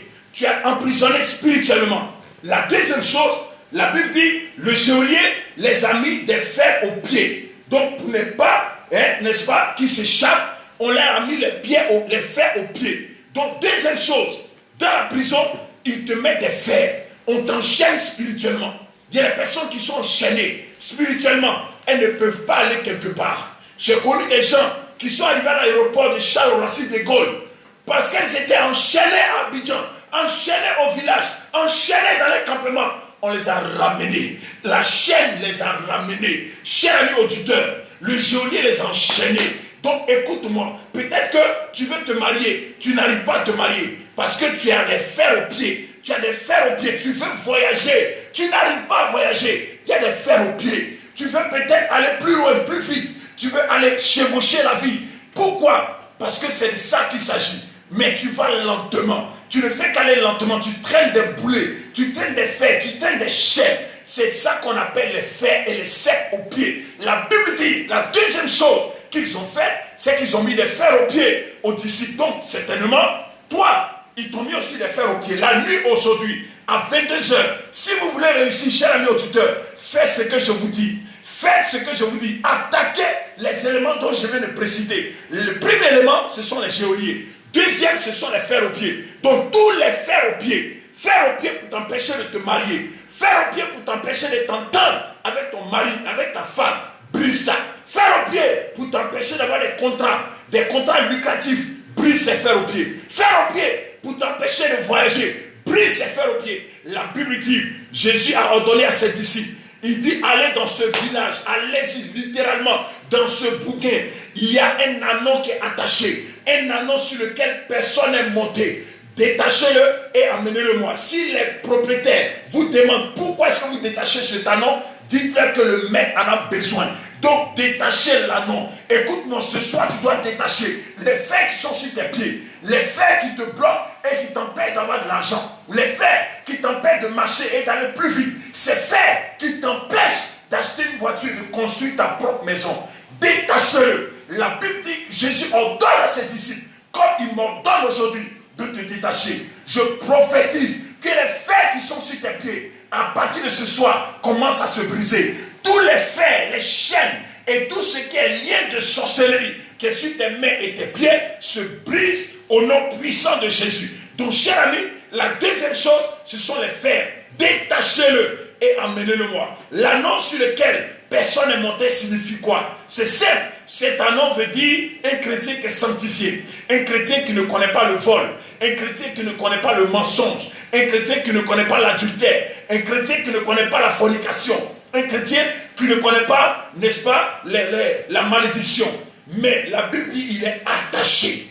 spirituellement. La deuxième chose, la Bible dit, le geôlier les a mis des fers aux pieds. Donc, pour ne pas, n'est-ce pas, qu'ils s'échappent, on leur a mis les fers aux pieds. Donc, deuxième chose, dans la prison, ils te mettent des fers. On t'enchaîne spirituellement. Il y a des personnes qui sont enchaînées spirituellement. Elles ne peuvent pas aller quelque part. J'ai connu des gens qui sont arrivés à l'aéroport de Charles-Racine de Gaulle parce qu'elles étaient enchaînées à Abidjan, enchaînées au village, enchaînées dans les campements. On les a ramenés. La chaîne les a ramenés. Cher ami auditeur, le geôlier les a enchaînés. Donc écoute-moi, peut-être que tu veux te marier, tu n'arrives pas à te marier parce que tu as des fers aux pieds. Tu as des fers aux pieds, tu veux voyager, tu n'arrives pas à voyager, il y a des fers aux pieds. Tu veux peut-être aller plus loin, plus vite, Tu veux aller chevaucher la vie. Pourquoi? Parce que c'est de ça qu'il s'agit. Mais tu vas lentement. Tu ne fais qu'aller lentement. Tu traînes des boulets, tu traînes des fers, tu traînes des chaînes. C'est ça qu'on appelle les fers et les ceps aux pieds. La Bible dit, la deuxième chose qu'ils ont fait, c'est qu'ils ont mis des fers aux pieds aux disciples. Donc, certainement, toi, ils t'ont mis aussi des fers aux pieds. La nuit aujourd'hui, à 22h, si vous voulez réussir, cher ami auditeur, faites ce que je vous dis. Faites ce que je vous dis. Attaquez les éléments dont je viens de préciter. Le premier élément, ce sont les geôliers. Deuxième, ce sont les fers aux pieds. Donc, tous les fers aux pieds. Fers aux pieds pour t'empêcher de te marier. Fers aux pieds pour t'empêcher de t'entendre avec ton mari, avec ta femme. Brise ça. Fers aux pieds pour t'empêcher d'avoir des contrats lucratifs. Brise ces fers aux pieds. Fers aux pieds pour t'empêcher de voyager. Brise ces fers aux pieds. La Bible dit, Jésus a ordonné à ses disciples, il dit, allez dans ce village, allez-y littéralement, dans ce bouquin, il y a un anneau qui est attaché, un anneau sur lequel personne n'est monté. Détachez-le et amenez-le moi. Si les propriétaires vous demandent pourquoi est-ce que vous détachez cet anneau, dites-leur que le maître en a besoin. Donc détachez l'anneau. Écoute-moi, ce soir tu dois détacher les fers qui sont sur tes pieds, les fers qui te bloquent et qui t'empêchent d'avoir de l'argent, les fers qui t'empêchent de marcher et d'aller plus vite, ces fers qui t'empêchent d'acheter une voiture et de construire ta propre maison. Détachez-le. La Bible dit, Jésus ordonne à ses disciples, comme il m'ordonne aujourd'hui, de te détacher. Je prophétise que les fers qui sont sur tes pieds, à partir de ce soir, commencent à se briser. Tous les fers, les chaînes et tout ce qui est lien de sorcellerie qui est sur tes mains et tes pieds se brise au nom puissant de Jésus. Donc, cher ami, la deuxième chose, ce sont les fers. Détachez-le et amenez-le moi. L'anneau sur lequel personne n'est monté signifie quoi? C'est simple. Cet anneau veut dire un chrétien qui est sanctifié, un chrétien qui ne connaît pas le vol, un chrétien qui ne connaît pas le mensonge, un chrétien qui ne connaît pas l'adultère, un chrétien qui ne connaît pas la fornication, un chrétien qui ne connaît pas, n'est-ce pas, la malédiction. Mais la Bible dit il est attaché.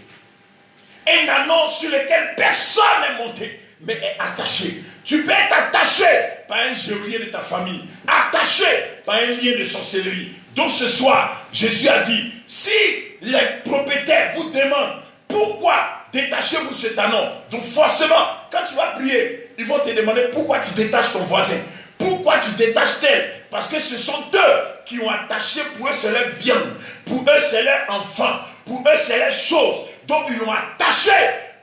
Un anneau sur lequel personne n'est monté, mais est attaché. Tu peux être attaché par un geôlier de ta famille, attaché par un lien de sorcellerie. Donc ce soir, Jésus a dit, si les propriétaires vous demandent pourquoi détachez-vous cet anneau, donc forcément, quand tu vas prier, ils vont te demander pourquoi tu détaches ton voisin, pourquoi tu détaches tel, parce que ce sont eux qui ont attaché, pour eux c'est leur viande, pour eux c'est leur enfant, pour eux c'est leur chose, donc ils l'ont attaché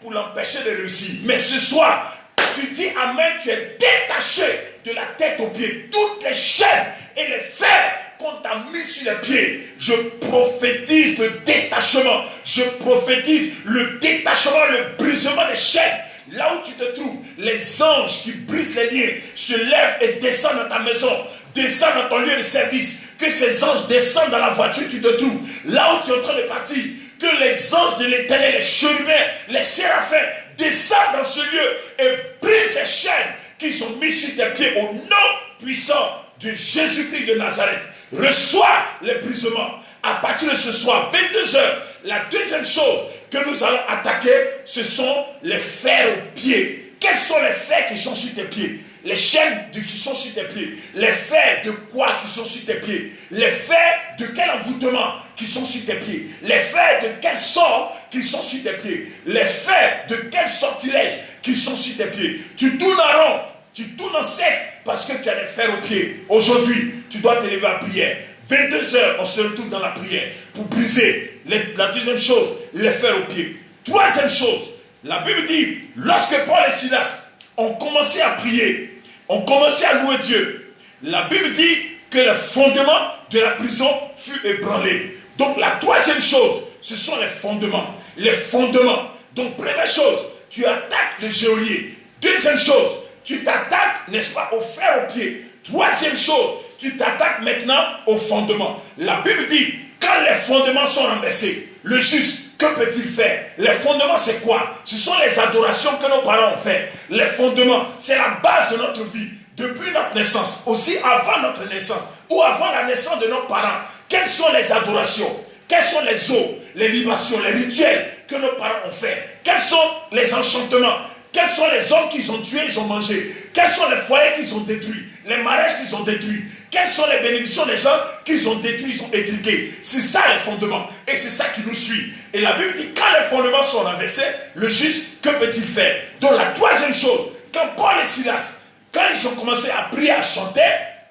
pour l'empêcher de réussir. Mais ce soir, tu dis amen, tu es détaché de la tête aux pieds, toutes les chaînes et les fers qu'on t'a mis sur les pieds. Je prophétise le détachement. Je prophétise le détachement, le brisement des chaînes. Là où tu te trouves, les anges qui brisent les liens se lèvent et descendent dans ta maison, descendent dans ton lieu de service. Que ces anges descendent dans la voiture où tu te trouves, là où tu es en train de partir. Que les anges de l'Éternel, les chérubins, les séraphins descendent dans ce lieu et brisent les chaînes qu'ils ont mis sur tes pieds au nom puissant de Jésus-Christ de Nazareth. Reçois les brisements. À partir de ce soir, 22h, la deuxième chose que nous allons attaquer, ce sont les fers aux pieds. Quels sont les fers qui sont sur tes pieds? Les chaînes qui sont sur tes pieds. Les fers de quoi qui sont sur tes pieds? Les fers de quel envoûtement qui sont sur tes pieds? Les fers de quel sort qui sont sur tes pieds? Les fers de quel sortilège qui sont sur tes pieds? Tu tournes en rond, tu tournes en sec parce que tu as des fers aux pieds. Aujourd'hui, tu dois te lever à prière. 22h, on se retrouve dans la prière pour briser la deuxième chose, les fers aux pieds. Troisième chose, la Bible dit, lorsque Paul et Silas ont commencé à prier, ont commencé à louer Dieu, la Bible dit que le fondement de la prison fut ébranlé. Donc la troisième chose, ce sont les fondements. Les fondements. Donc première chose, tu attaques le geôlier. Deuxième chose, tu t'attaques, n'est-ce pas, au fer aux pieds. Troisième chose, tu t'attaques maintenant au fondement. La Bible dit, quand les fondements sont renversés, le juste, que peut-il faire? Les fondements, c'est quoi? Ce sont les adorations que nos parents ont fait. Les fondements, c'est la base de notre vie. Depuis notre naissance, aussi avant notre naissance, ou avant la naissance de nos parents. Quelles sont les adorations? Quels sont les eaux, les libations, les rituels que nos parents ont fait? Quels sont les enchantements? Quels sont les hommes qu'ils ont tués, ils ont mangé? Quels sont les foyers qu'ils ont détruits? Les mariages qu'ils ont détruits? Quelles sont les bénédictions des gens qu'ils ont détruits, ils ont étriqués? C'est ça les fondements. Et c'est ça qui nous suit. Et la Bible dit, quand les fondements sont renversés, le juste, que peut-il faire? Donc la troisième chose, quand Paul et Silas, quand ils ont commencé à prier, à chanter,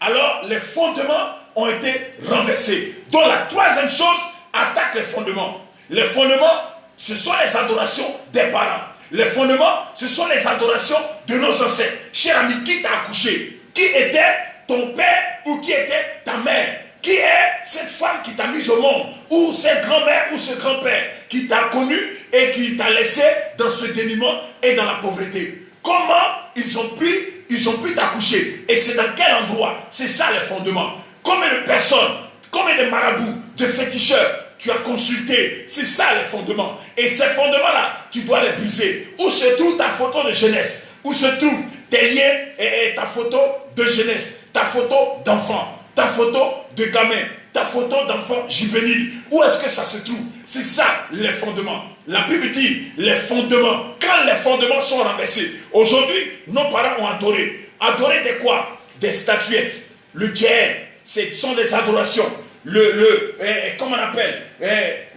alors les fondements ont été renversés. Donc la troisième chose attaque les fondements. Les fondements, ce sont les adorations des parents. Les fondements, ce sont les adorations de nos ancêtres. Cher ami, qui t'a accouché? Qui était ton père ou qui était ta mère? Qui est cette femme qui t'a mise au monde? Ou cette grand-mère ou ce grand-père qui t'a connu et qui t'a laissé dans ce dénuement et dans la pauvreté? Comment ils ont pu t'accoucher? Et c'est dans quel endroit? C'est ça les fondements. Combien de personnes, combien de marabouts, de féticheurs tu as consulté? C'est ça les fondements. Et ces fondements-là, tu dois les briser. Où se trouve ta photo de jeunesse? Où se trouvent tes liens et ta photo de jeunesse? Ta photo d'enfant? Ta photo de gamin? Ta photo d'enfant juvénile? Où est-ce que ça se trouve? C'est ça les fondements. La Bible dit les fondements. Quand les fondements sont renversés, aujourd'hui, nos parents ont adoré. Adoré de quoi? Des statuettes. Le dieu, ce sont des adorations. Comment on appelle?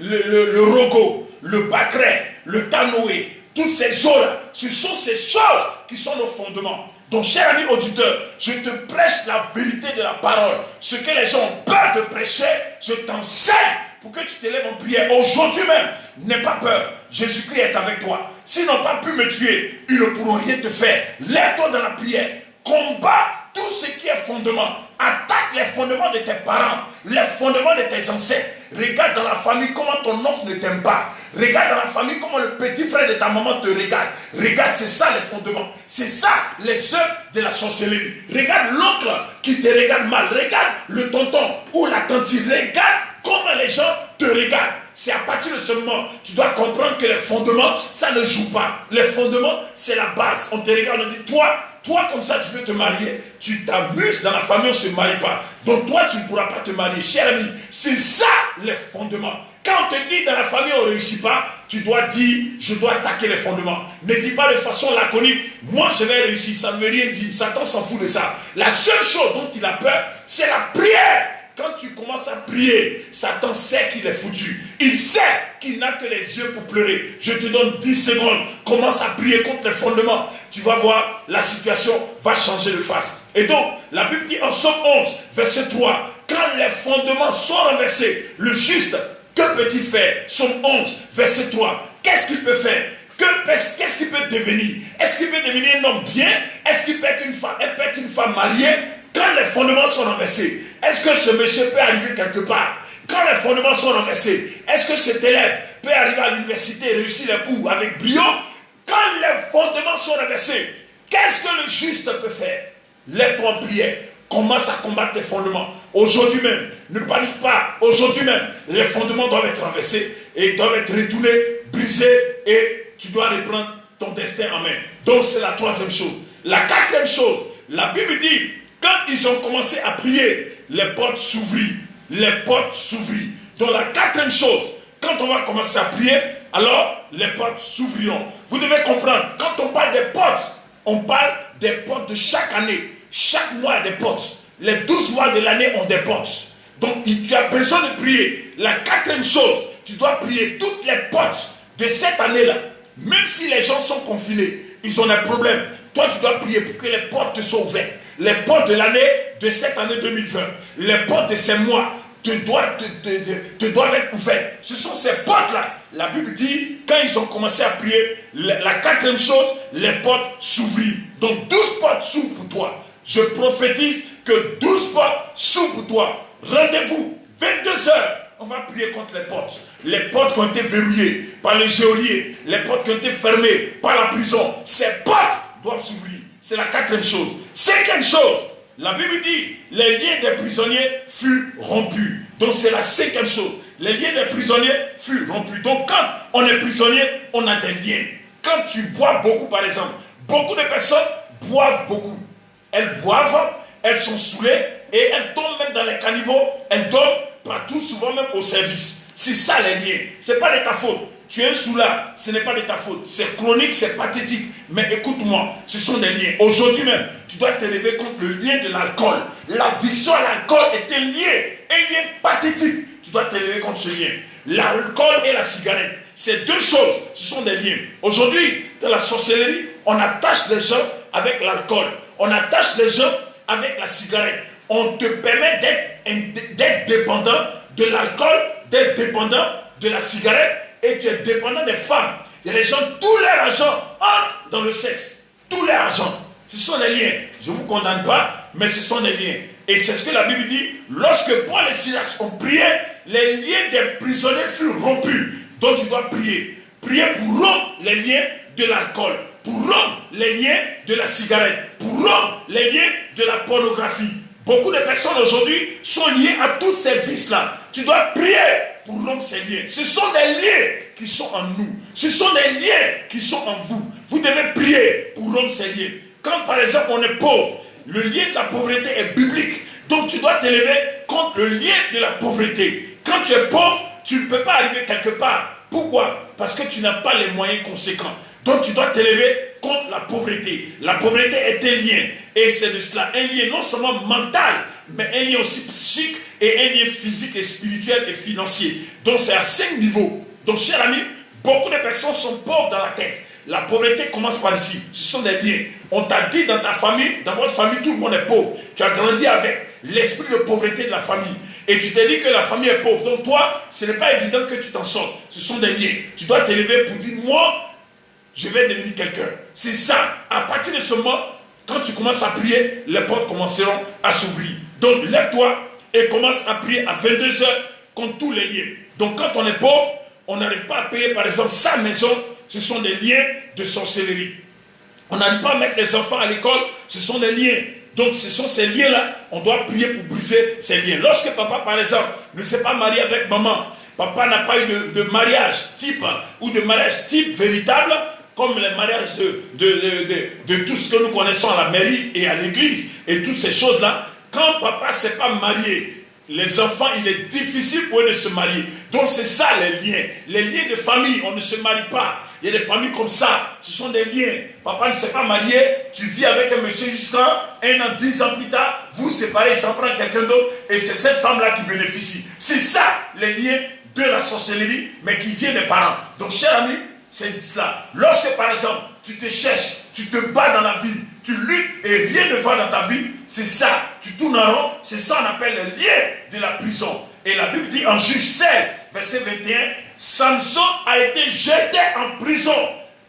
Le rogo, le bacré, le tanoé. Toutes ces eaux-là, ce sont ces choses qui sont nos fondements. Donc, cher ami auditeur, je te prêche la vérité de la parole. Ce que les gens ont peur de prêcher, je t'enseigne pour que tu te lèves en prière. Aujourd'hui même, n'aie pas peur. Jésus-Christ est avec toi. S'ils n'ont pas pu me tuer, ils ne pourront rien te faire. Lève-toi dans la prière. Combat tout ce qui est fondement. Attaque les fondements de tes parents, les fondements de tes ancêtres. Regarde dans la famille comment ton oncle ne t'aime pas. Regarde dans la famille comment le petit frère de ta maman te regarde. Regarde, c'est ça les fondements. C'est ça les œuvres de la sorcellerie. Regarde l'oncle qui te regarde mal. Regarde le tonton ou la tantine. Regarde comment les gens te regardent. C'est à partir de ce moment, tu dois comprendre que les fondements, ça ne joue pas. Les fondements, c'est la base. On te regarde, on dit, toi comme ça, tu veux te marier. Tu t'amuses dans la famille, on ne se marie pas. Donc toi, tu ne pourras pas te marier. Cher ami, c'est ça les fondements. Quand on te dit dans la famille, on ne réussit pas, tu dois dire, je dois attaquer les fondements. Ne dis pas de façon laconique, moi je vais réussir. Ça ne veut rien dire. Satan s'en fout de ça. La seule chose dont il a peur, c'est la prière. Quand tu commences à prier, Satan sait qu'il est foutu. Il sait qu'il n'a que les yeux pour pleurer. Je te donne 10 secondes. Commence à prier contre les fondements. Tu vas voir, la situation va changer de face. Et donc, la Bible dit en Somme 11, verset 3, quand les fondements sont renversés, le juste, que peut-il faire? Somme 11, verset 3, qu'est-ce qu'il peut faire? Qu'est-ce qu'il peut devenir? Est-ce qu'il peut devenir un homme bien? Est-ce qu'il peut être une femme? Elle peut être une femme mariée? Quand les fondements sont renversés, est-ce que ce monsieur peut arriver quelque part? Quand les fondements sont renversés, est-ce que cet élève peut arriver à l'université et réussir les cours avec brio? Quand les fondements sont renversés, qu'est-ce que le juste peut faire? Lève-toi en prière. Commence à combattre les fondements. Aujourd'hui même, ne panique pas. Aujourd'hui même, les fondements doivent être renversés et doivent être retournés, brisés et tu dois reprendre ton destin en main. Donc c'est la troisième chose. La quatrième chose, la Bible dit, quand ils ont commencé à prier, les portes s'ouvrirent. Les portes s'ouvrirent. Donc la quatrième chose, quand on va commencer à prier, alors les portes s'ouvriront. Vous devez comprendre, quand on parle des portes, on parle des portes de chaque année. Chaque mois a des portes. Les 12 mois de l'année ont des portes. Donc tu as besoin de prier. La quatrième chose, tu dois prier toutes les portes de cette année-là. Même si les gens sont confinés, ils ont un problème. Toi, tu dois prier pour que les portes te soient ouvertes. Les portes de l'année, de cette année 2020, les portes de ces mois te doivent être ouvertes. Ce sont ces portes-là. La Bible dit, quand ils ont commencé à prier, la quatrième chose, les portes s'ouvrirent. Donc 12 portes s'ouvrent pour toi. Je prophétise que 12 portes s'ouvrent pour toi. Rendez-vous, 22 heures. On va prier contre les portes. Les portes qui ont été verrouillées par les geôliers, les portes qui ont été fermées par la prison. Ces portes doivent s'ouvrir. C'est la quatrième chose. Cinquième chose, la Bible dit, les liens des prisonniers furent rompus. Donc c'est la cinquième chose. Les liens des prisonniers furent rompus. Donc quand on est prisonnier, on a des liens. Quand tu bois beaucoup, par exemple, beaucoup de personnes boivent beaucoup. Elles boivent, elles sont saoulées et elles tombent même dans les caniveaux, elles dorment partout, souvent même au service. C'est ça les liens. Ce n'est pas de ta faute. Tu es sous là, ce n'est pas de ta faute. C'est chronique, c'est pathétique. Mais écoute-moi, ce sont des liens. Aujourd'hui même, tu dois te lever contre le lien de l'alcool. L'addiction à l'alcool est un lien pathétique. Tu dois te lever contre ce lien. L'alcool et la cigarette, c'est deux choses, ce sont des liens. Aujourd'hui, dans la sorcellerie, on attache les gens avec l'alcool. On attache les gens avec la cigarette. On te permet d'être dépendant de l'alcool, d'être dépendant de la cigarette, et tu es dépendant des femmes. Il y a des gens, tout leur argent entre dans le sexe. Tout leur argent. Ce sont des liens. Je ne vous condamne pas, mais ce sont des liens. Et c'est ce que la Bible dit. Lorsque Paul et Silas ont prié, les liens des prisonniers furent rompus. Donc tu dois prier. Prier pour rompre les liens de l'alcool, pour rompre les liens de la cigarette, pour rompre les liens de la pornographie. Beaucoup de personnes aujourd'hui sont liées à tous ces vices-là. Tu dois prier pour rompre ces liens. Ce sont des liens qui sont en nous. Ce sont des liens qui sont en vous. Vous devez prier pour rompre ces liens. Quand par exemple on est pauvre, le lien de la pauvreté est biblique. Donc tu dois t'élever contre le lien de la pauvreté. Quand tu es pauvre, tu ne peux pas arriver quelque part. Pourquoi? Parce que tu n'as pas les moyens conséquents. Donc tu dois t'élever contre la pauvreté. La pauvreté est un lien. Et c'est de cela un lien non seulement mental, mais un lien aussi psychique et un lien physique et spirituel et financier. Donc c'est à 5 niveaux. Donc cher ami, beaucoup de personnes sont pauvres dans la tête. La pauvreté commence par ici. Ce sont des liens. On t'a dit dans ta famille, dans votre famille, tout le monde est pauvre. Tu as grandi avec l'esprit de pauvreté de la famille. Et tu t'es dit que la famille est pauvre. Donc toi, ce n'est pas évident que tu t'en sortes. Ce sont des liens. Tu dois t'élever pour dire, moi, je vais devenir quelqu'un. C'est ça. À partir de ce moment, quand tu commences à prier, les portes commenceront à s'ouvrir. Donc lève-toi et commence à prier à 22h contre tous les liens. Donc quand on est pauvre, on n'arrive pas à payer par exemple sa maison. Ce sont des liens de sorcellerie. On n'arrive pas à mettre les enfants à l'école. Ce sont des liens. Donc ce sont ces liens-là. On doit prier pour briser ces liens. Lorsque papa par exemple ne s'est pas marié avec maman, papa n'a pas eu de mariage type ou de mariage type véritable, comme les mariages de tout ce que nous connaissons à la mairie et à l'église et toutes ces choses-là. Quand papa ne s'est pas marié, les enfants, il est difficile pour eux de se marier. Donc c'est ça les liens. Les liens de famille, on ne se marie pas. Il y a des familles comme ça, ce sont des liens. Papa ne s'est pas marié, tu vis avec un monsieur jusqu'à 1 an, 10 ans plus tard, vous séparez, il s'en prend quelqu'un d'autre, et c'est cette femme-là qui bénéficie. C'est ça les liens de la sorcellerie, mais qui vient des parents. Donc cher ami, c'est cela. Lorsque par exemple, tu te cherches, tu te bats dans la vie, tu luttes et rien ne va dans ta vie, c'est ça, tu tournes en rond, c'est ça qu'on appelle le lien de la prison. Et la Bible dit en Juge 16, verset 21, Samson a été jeté en prison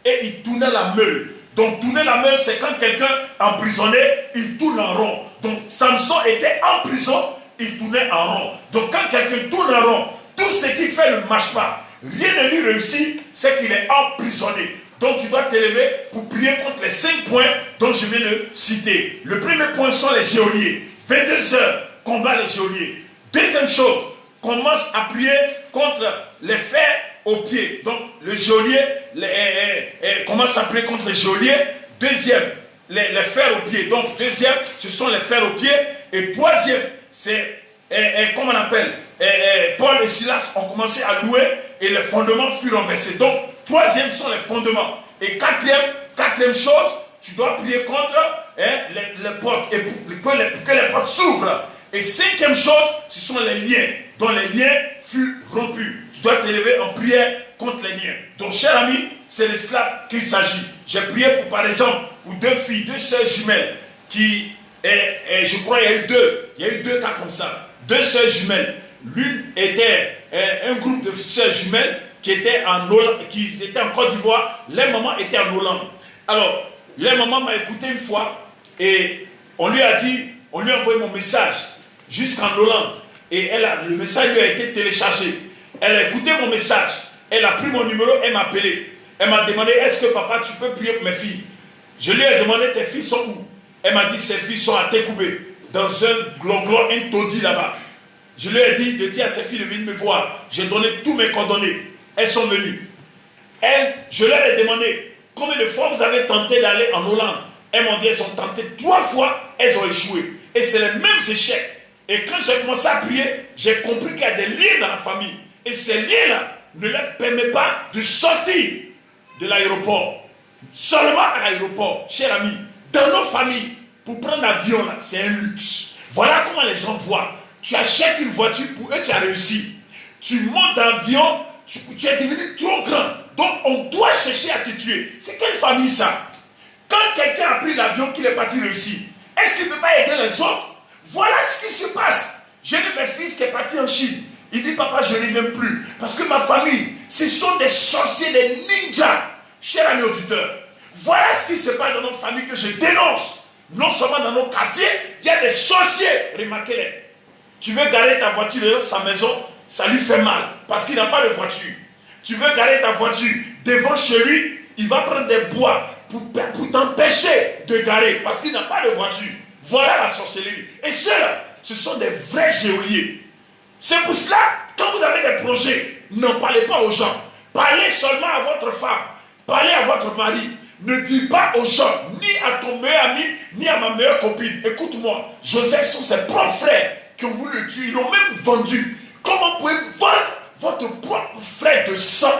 et il tournait la meule. Donc tourner la meule, c'est quand quelqu'un emprisonné, il tourne en rond. Donc Samson était en prison, il tournait en rond. Donc quand quelqu'un tourne en rond, tout ce qu'il fait ne marche pas. Rien ne lui réussit, c'est qu'il est emprisonné. Donc tu dois t'élever pour prier contre les 5 points dont je viens de citer. Le premier point sont les geôliers. 22 heures, combat les geôliers. Deuxième chose, commence à prier contre les fers aux pieds. Donc le geôlier, commence à prier contre les geôliers. Deuxième, les fers aux pieds. Donc deuxième, ce sont les fers aux pieds. Et troisième, c'est, comment on appelle, Paul et Silas ont commencé à louer et les fondements furent renversés. Donc troisième sont les fondements. Et quatrième chose, tu dois prier contre les portes et pour que les portes s'ouvrent. Et cinquième chose, ce sont les liens, dont les liens furent rompus. Tu dois t'élever en prière contre les liens. Donc, cher ami, c'est de cela qu'il s'agit. J'ai prié pour, par exemple, pour 2 filles, 2 sœurs jumelles, qui, je crois, il y a eu deux cas comme ça. 2 sœurs jumelles. L'une était un groupe de sœurs jumelles qui étaient en Côte d'Ivoire. Les mamans étaient en Hollande. Alors, les mamans m'a écouté une fois et on lui a envoyé mon message jusqu'en Hollande. Et le message lui a été téléchargé. Elle a écouté mon message. Elle a pris mon numéro, elle m'a appelé. Elle m'a demandé, est-ce que papa, tu peux prier pour mes filles? Je lui ai demandé, tes filles sont où? Elle m'a dit, ses filles sont à Tekoubé, dans un glon-glon, un taudis là-bas. Je lui ai dit de dire à ses filles de venir me voir. J'ai donné tous mes coordonnées. Elles sont venues. Je leur ai demandé, combien de fois vous avez tenté d'aller en Hollande? Elles m'ont dit, elles ont tenté 3 fois, elles ont échoué. Et c'est les mêmes échecs. Et quand j'ai commencé à prier, j'ai compris qu'il y a des liens dans la famille. Et ces liens-là ne leur permettent pas de sortir de l'aéroport. Seulement à l'aéroport, cher ami, dans nos familles, pour prendre l'avion, là, c'est un luxe. Voilà comment les gens voient. Tu achètes une voiture, pour eux, tu as réussi. Tu montes dans l'avion, tu es devenu trop grand. Donc, on doit chercher à te tuer. C'est quelle famille ça? Quand quelqu'un a pris l'avion, qu'il est parti réussir, est-ce qu'il ne peut pas aider les autres? Voilà ce qui se passe. J'ai un de mes fils qui est parti en Chine. Il dit, papa, je ne reviens plus. Parce que ma famille, ce sont des sorciers, des ninjas. Cher ami auditeur, voilà ce qui se passe dans notre famille que je dénonce. Non seulement dans nos quartiers, il y a des sorciers. Remarquez-les. Tu veux garer ta voiture dans sa maison, ça lui fait mal. Parce qu'il n'a pas de voiture. Tu veux garer ta voiture devant chez lui, il va prendre des bois pour t'empêcher de garer. Parce qu'il n'a pas de voiture. Voilà la sorcellerie. Et ceux-là, ce sont des vrais géoliers. C'est pour cela, quand vous avez des projets, n'en parlez pas aux gens. Parlez seulement à votre femme. Parlez à votre mari. Ne dis pas aux gens, ni à ton meilleur ami, ni à ma meilleure copine. Écoute-moi, Joseph sont ses propres frères qui ont voulu le tuer. Ils l'ont même vendu. Comment pouvez-vous vendre votre propre frère de sang?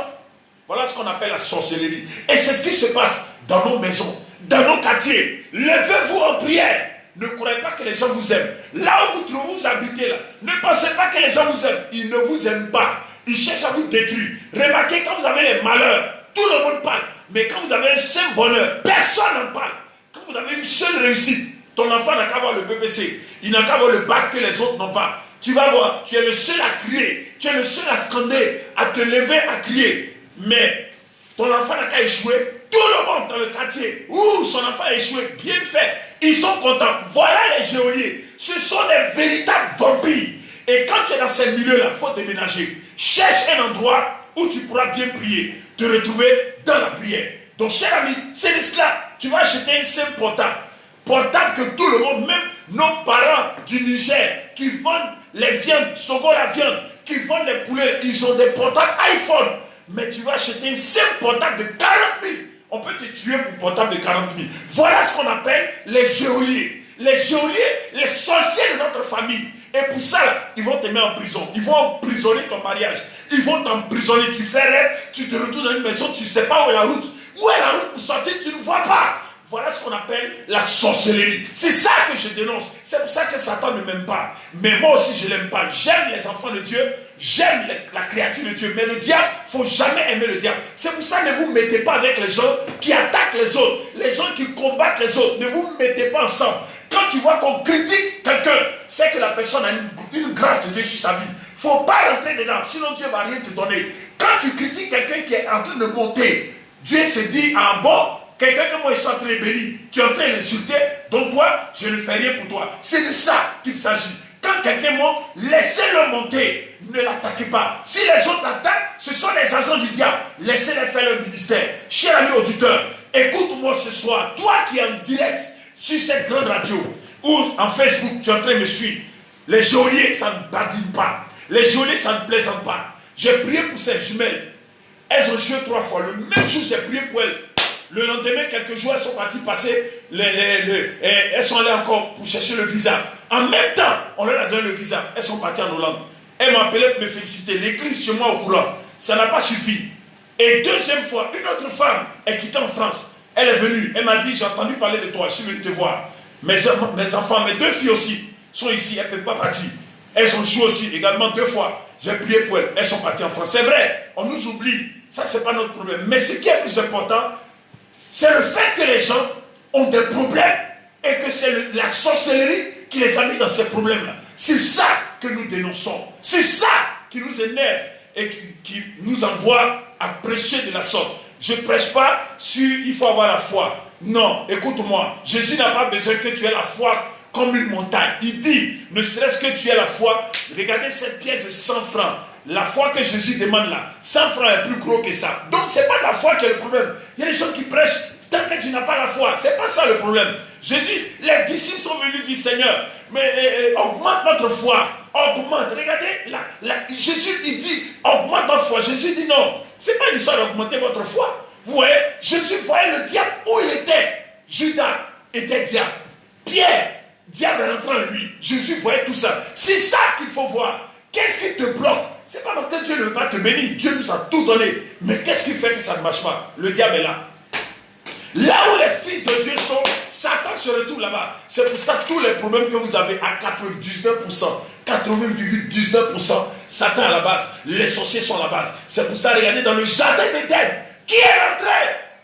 Voilà ce qu'on appelle la sorcellerie. Et c'est ce qui se passe dans nos maisons, dans nos quartiers. Levez-vous en prière. Ne croyez pas que les gens vous aiment. Là où vous habitez, là, ne pensez pas que les gens vous aiment. Ils ne vous aiment pas. Ils cherchent à vous détruire. Remarquez, quand vous avez les malheurs, tout le monde parle. Mais quand vous avez un seul bonheur, personne n'en parle. Quand vous avez une seule réussite, ton enfant n'a qu'à avoir le BPC. Il n'a qu'à avoir le bac que les autres n'ont pas. Tu vas voir, tu es le seul à crier. Tu es le seul à scander, à te lever, à crier. Mais ton enfant n'a qu'à échouer. Tout le monde dans le quartier où son enfant a échoué, bien fait. Ils sont contents. Voilà les géoliers. Ce sont des véritables vampires. Et quand tu es dans ces milieux-là, il faut déménager. Cherche un endroit où tu pourras bien prier. Te retrouver dans la prière. Donc, cher ami, c'est de cela. Tu vas acheter un simple portable. Portable que tout le monde, même nos parents du Niger, qui vendent les viandes, Sogo la viande, qui vendent les poulets, ils ont des portables iPhone. Mais tu vas acheter un simple portable de 40 000. On peut te tuer pour un portable de 40 000. Voilà ce qu'on appelle les géoliers. Les géoliers, les sorciers de notre famille. Et pour ça, ils vont te mettre en prison. Ils vont emprisonner ton mariage. Ils vont t'emprisonner. Tu fais rêve, tu te retrouves dans une maison, tu ne sais pas où est la route. Où est la route pour sortir, tu ne vois pas. Voilà ce qu'on appelle la sorcellerie. C'est ça que je dénonce. C'est pour ça que Satan ne m'aime pas. Mais moi aussi, je ne l'aime pas. J'aime les enfants de Dieu. J'aime la créature de Dieu. Mais le diable, il ne faut jamais aimer le diable. C'est pour ça que ne vous mettez pas avec les gens qui attaquent les autres. Les gens qui combattent les autres. Ne vous mettez pas ensemble. Quand tu vois qu'on critique quelqu'un, c'est que la personne a une grâce de Dieu sur sa vie. Il ne faut pas rentrer dedans. Sinon, Dieu ne va rien te donner. Quand tu critiques quelqu'un qui est en train de monter, Dieu se dit, ah bon, quelqu'un que moi je suis en train de bénir, tu es en train de l'insulter, donc toi, je ne fais rien pour toi. C'est de ça qu'il s'agit. Quand quelqu'un monte, laissez-le monter. Ne l'attaquez pas. Si les autres l'attaquent, ce sont les agents du diable. Laissez-les faire leur ministère. Cher ami auditeur, écoute-moi ce soir. Toi qui es en direct sur cette grande radio ou en Facebook, tu es en train de me suivre. Les geôliers, ça ne badine pas. Les geôliers, ça ne plaisante pas. J'ai prié pour ces jumelles. Elles ont joué 3 fois. Le même jour, j'ai prié pour elles. Le lendemain, quelques jours, elles sont parties passer, elles sont allées encore pour chercher le visa. En même temps, on leur a donné le visa. Elles sont parties en Hollande. Elles m'ont appelé pour me féliciter. L'église chez moi au courant. Ça n'a pas suffi. Et deuxième fois, une autre femme est quittée en France. Elle est venue. Elle m'a dit, j'ai entendu parler de toi. Je suis venu te voir. Mes enfants, mes 2 filles aussi sont ici. Elles ne peuvent pas partir. Elles ont joué aussi également 2 fois. J'ai prié pour elles. Elles sont parties en France. C'est vrai, on nous oublie. Ça, ce n'est pas notre problème. Mais ce qui est plus important, c'est le fait que les gens ont des problèmes et que c'est la sorcellerie qui les a mis dans ces problèmes-là. C'est ça que nous dénonçons. C'est ça qui nous énerve et qui nous envoie à prêcher de la sorte. Je ne prêche pas sur il faut avoir la foi. Non, écoute-moi. Jésus n'a pas besoin que tu aies la foi comme une montagne. Il dit, ne serait-ce que tu aies la foi. Regardez cette pièce de 100 francs. La foi que Jésus demande là, 100 francs est plus gros que ça. Donc, ce n'est pas la foi qui est le problème. Il y a des gens qui prêchent tant que tu n'as pas la foi. Ce n'est pas ça le problème. Jésus, les disciples sont venus dire, Seigneur, mais augmente notre foi. Augmente. Regardez, Jésus, il dit, augmente notre foi. Jésus dit non. Ce n'est pas une histoire d'augmenter votre foi. Vous voyez, Jésus voyait le diable où il était. Judas était diable. Pierre, diable est rentré en lui. Jésus voyait tout ça. C'est ça qu'il faut voir. Qu'est-ce qui te bloque? C'est pas parce que Dieu ne veut pas te bénir. Dieu nous a tout donné. Mais qu'est-ce qui fait que ça ne marche pas? Le diable est là. Là où les fils de Dieu sont, Satan se retrouve là-bas. C'est pour ça que tous les problèmes que vous avez à 99%, 80,19%, Satan à la base. Les sorciers sont à la base. C'est pour ça, regardez dans le jardin d'Éden. Qui est rentré?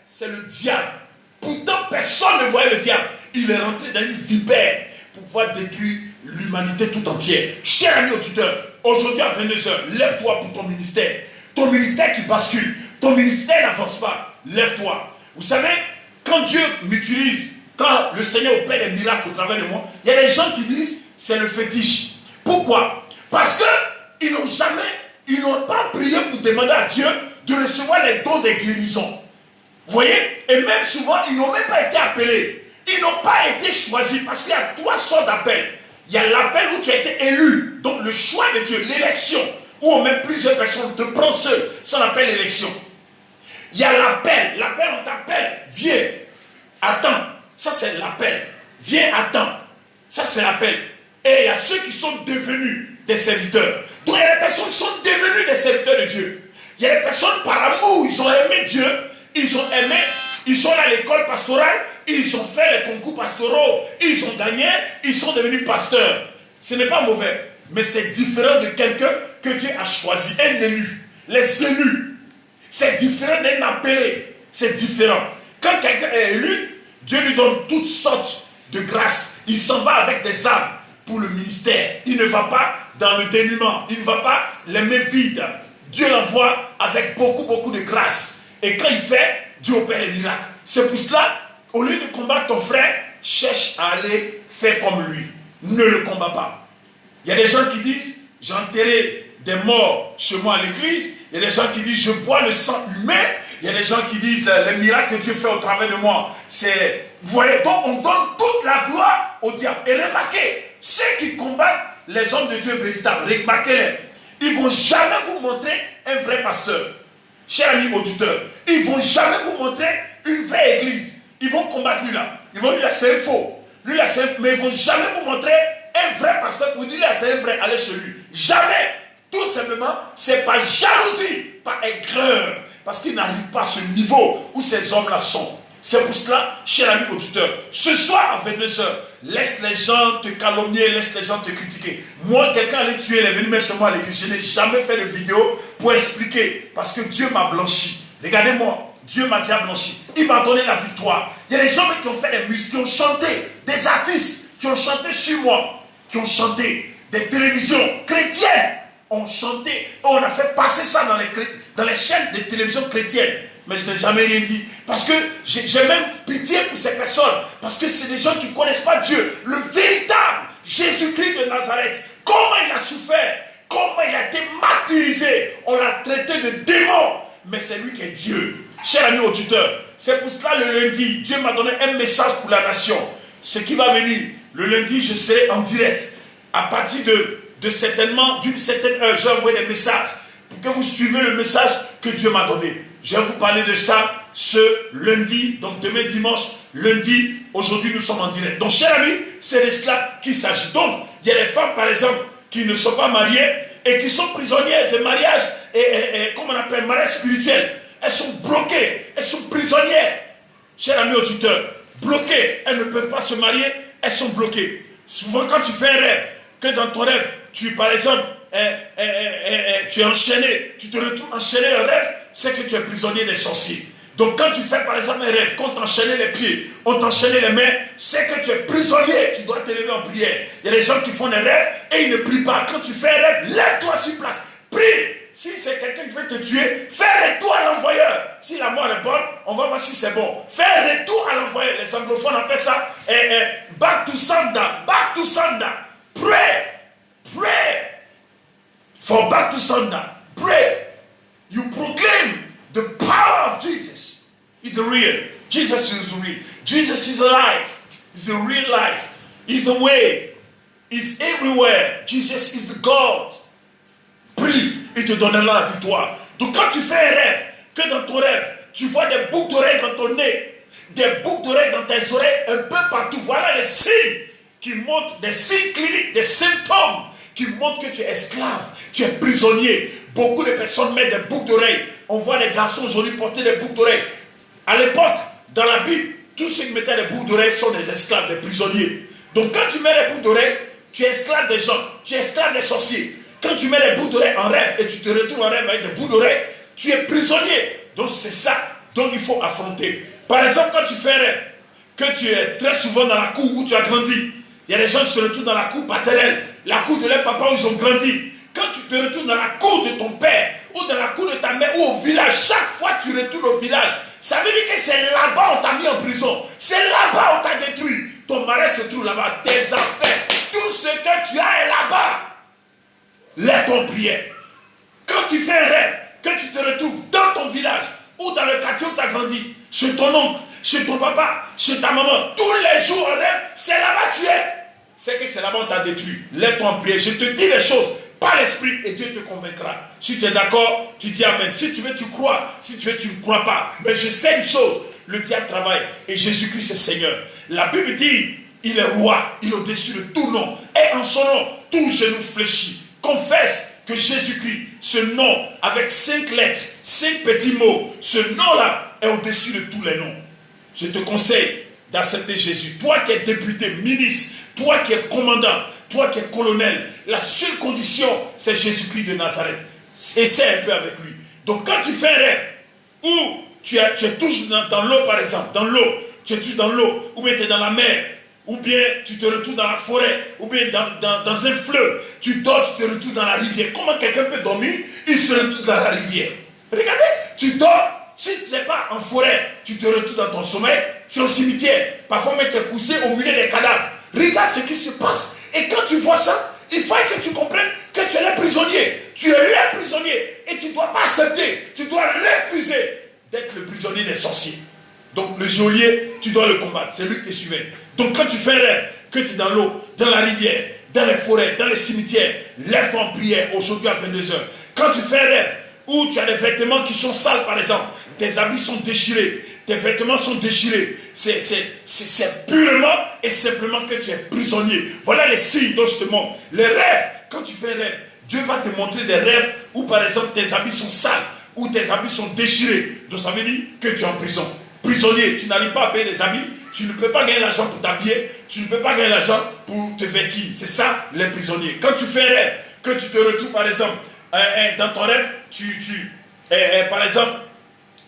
C'est le diable. Pourtant, personne ne voyait le diable. Il est rentré dans une vipère pour pouvoir détruire l'humanité tout entière. Cher ami auditeur, aujourd'hui à 22h, lève-toi pour ton ministère. Ton ministère qui bascule. Ton ministère n'avance pas. Lève-toi. Vous savez, quand Dieu m'utilise, quand le Seigneur opère des miracles au travers de moi, il y a des gens qui disent c'est le fétiche. Pourquoi? Parce qu'ils n'ont pas prié pour demander à Dieu de recevoir les dons des guérisons. Vous voyez? Et même souvent, ils n'ont même pas été appelés. Ils n'ont pas été choisis parce qu'il y a 3 sortes d'appels. Il y a l'appel où tu as été élu, donc le choix de Dieu, l'élection, où on met plusieurs personnes, te prend seul, ça on appelle l'élection. Il y a l'appel, on t'appelle, viens, attends, ça c'est l'appel, viens, attends, ça c'est l'appel. Et il y a ceux qui sont devenus des serviteurs. Donc il y a des personnes qui sont devenues des serviteurs de Dieu. Il y a des personnes par amour, ils ont aimé Dieu, ils sont là à l'école pastorale, ils ont fait les concours pastoraux, ils ont gagné, ils sont devenus pasteurs. Ce n'est pas mauvais, mais c'est différent de quelqu'un que Dieu a choisi, un élu. Les élus, c'est différent d'un appelé, c'est différent. Quand quelqu'un est élu, Dieu lui donne toutes sortes de grâces. Il s'en va avec des âmes pour le ministère. Il ne va pas dans le dénuement, il ne va pas les mains vides. Dieu l'envoie avec beaucoup de grâce. Et quand il fait, Dieu opère les miracles. C'est pour cela, au lieu de combattre ton frère, cherche à aller faire comme lui. Ne le combat pas. Il y a des gens qui disent, j'ai enterré des morts chez moi à l'église. Il y a des gens qui disent, je bois le sang humain. Il y a des gens qui disent, les miracles que Dieu fait au travers de moi, c'est... Vous voyez, donc on donne toute la gloire au diable. Et remarquez, ceux qui combattent les hommes de Dieu véritables, remarquez-les, ils ne vont jamais vous montrer un vrai pasteur. Cher ami auditeur, ils ne vont jamais vous montrer une vraie église. Ils vont combattre lui là. Ils vont lui dire c'est faux. Lui là c'est faux. Mais ils ne vont jamais vous montrer un vrai pasteur pour dire là c'est un vrai, allez chez lui. Jamais. Tout simplement, c'est par jalousie, par aigreur. Parce qu'ils n'arrivent pas à ce niveau où ces hommes-là sont. C'est pour cela, cher ami auditeur, ce soir à 22h, laisse les gens te calomnier, laisse les gens te critiquer. Moi, quelqu'un allait tuer, il est venu mettre chez moi à l'église. Je n'ai jamais fait de vidéo pour expliquer. Parce que Dieu m'a blanchi. Regardez-moi, Dieu m'a déjà blanchi. Il m'a donné la victoire. Il y a des gens qui ont fait des musiques, qui ont chanté, des artistes qui ont chanté sur moi, qui ont chanté, des télévisions chrétiennes ont chanté. On a fait passer ça dans les chaînes de télévision chrétiennes. Mais je n'ai jamais rien dit. Parce que j'ai même pitié pour ces personnes. Parce que c'est des gens qui ne connaissent pas Dieu. Le véritable Jésus-Christ de Nazareth. Comment il a souffert. Comment il a été martyrisé. On l'a traité de démon. Mais c'est lui qui est Dieu. Cher ami auditeur, c'est pour cela le lundi, Dieu m'a donné un message pour la nation. Ce qui va venir, le lundi, je serai en direct. À partir d'une certaine heure, j'ai envoyé des messages pour que vous suivez le message que Dieu m'a donné. Je vais vous parler de ça ce lundi, donc demain dimanche, lundi, aujourd'hui nous sommes en direct. Donc chers amis, c'est de cela qu'il s'agit. Donc, il y a des femmes par exemple qui ne sont pas mariées et qui sont prisonnières de mariage et comment on appelle, mariage spirituel. Elles sont bloquées, elles sont prisonnières. Chers amis auditeurs, bloquées, elles ne peuvent pas se marier, elles sont bloquées. Souvent quand tu fais un rêve, que dans ton rêve, tu par exemple, tu es enchaîné, tu te retrouves enchaîné un rêve, c'est que tu es prisonnier des sorciers. Donc quand tu fais par exemple un rêve, qu'on t'enchaînait les pieds, on t'enchaînait les mains, c'est que tu es prisonnier, tu dois te lever en prière. Il y a des gens qui font des rêves et ils ne prient pas. Quand tu fais un rêve, lève-toi sur place, prie. Si c'est quelqu'un qui veut te tuer, fais retour à l'envoyeur. Si la mort est bonne, on va voir si c'est bon. Fais retour à l'envoyeur. Les anglophones appellent ça back to sender. Back to sender. Pray. Pray. For back to sender. Pray. You proclaim the power of Jesus. Is the real. Jesus is the real. Jesus is alive. Is the real life. Is the way. Is everywhere. Jesus is the God. Prie, il te donnera la victoire. Donc quand tu fais un rêve, que dans ton rêve, tu vois des boucles d'oreilles dans ton nez, des boucles d'oreilles dans tes oreilles, un peu partout, voilà les signes qui montrent, des signes cliniques, des symptômes qui montrent que tu es esclave, tu es prisonnier. Beaucoup de personnes mettent des boucles d'oreilles. On voit les garçons aujourd'hui porter des boucles d'oreilles. À l'époque, dans la Bible, tous ceux qui mettaient des boucles d'oreilles sont des esclaves, des prisonniers. Donc quand tu mets les boucles d'oreilles, tu es esclave des gens, tu es esclave des sorciers. Quand tu mets les boucles d'oreilles en rêve et tu te retrouves en rêve avec des boucles d'oreilles, tu es prisonnier. Donc c'est ça dont il faut affronter. Par exemple, quand tu fais un rêve, que tu es très souvent dans la cour où tu as grandi, il y a des gens qui se retrouvent dans la cour paternelle, la cour de leur papa où ils ont grandi. Quand tu te retrouves dans la cour de ton père, ou dans la cour de ta mère, ou au village, chaque fois que tu retournes au village, ça veut dire que c'est là-bas on t'a mis en prison. C'est là-bas on t'a détruit. Ton mari se trouve là-bas, tes affaires, tout ce que tu as est là-bas. Lève ton prière. Quand tu fais un rêve, que tu te retrouves dans ton village, ou dans le quartier où tu as grandi, chez ton oncle, chez ton papa, chez ta maman, tous les jours en rêve, c'est là-bas que tu es. C'est que c'est là-bas on t'a détruit. Lève-toi en prière. Je te dis les choses par l'esprit et Dieu te convaincra. Si tu es d'accord, tu dis amen. Si tu veux, tu crois. Si tu veux, tu ne crois pas. Mais je sais une chose, le diable travaille et Jésus-Christ est Seigneur. La Bible dit, il est roi, il est au-dessus de tout nom. Et en son nom, tout genou fléchit. Confesse que Jésus-Christ, ce nom avec 5 lettres, 5 petits mots, ce nom-là est au-dessus de tous les noms. Je te conseille d'accepter Jésus. Toi qui es député, ministre, toi qui es commandant, toi qui es colonel, la seule condition, c'est Jésus-Christ de Nazareth. Essaie un peu avec lui. Donc quand tu fais un rêve, où tu es toujours dans l'eau par exemple, dans l'eau, tu es toujours dans l'eau, ou bien tu es dans la mer, ou bien tu te retrouves dans la forêt, ou bien dans un fleuve, tu dors, tu te retrouves dans la rivière. Comment quelqu'un peut dormir, il se retrouve dans la rivière. Regardez, tu dors, si tu ne sais pas en forêt, tu te retrouves dans ton sommeil, c'est au cimetière. Parfois même tu es poussé au milieu des cadavres. Regarde ce qui se passe. Et quand tu vois ça, il faut que tu comprennes que tu es le prisonnier. Tu es le prisonnier. Et tu ne dois pas accepter. Tu dois refuser d'être le prisonnier des sorciers. Donc le geôlier, tu dois le combattre. C'est lui qui te suivait. Donc quand tu fais un rêve, que tu es dans l'eau, dans la rivière, dans les forêts, dans les cimetières, lève-toi en prière aujourd'hui à 22h. Quand tu fais un rêve où tu as des vêtements qui sont sales par exemple, tes habits sont déchirés, tes vêtements sont déchirés, c'est purement et simplement que tu es prisonnier. Voilà les signes dont je te montre. Les rêves, quand tu fais un rêve, Dieu va te montrer des rêves où par exemple tes habits sont sales, où tes habits sont déchirés. Donc ça veut dire que tu es en prison. Prisonnier, tu n'arrives pas à payer les habits, tu ne peux pas gagner l'argent pour t'habiller, tu ne peux pas gagner l'argent pour te vêtir. C'est ça les prisonniers. Quand tu fais un rêve, que tu te retrouves par exemple dans ton rêve, par exemple,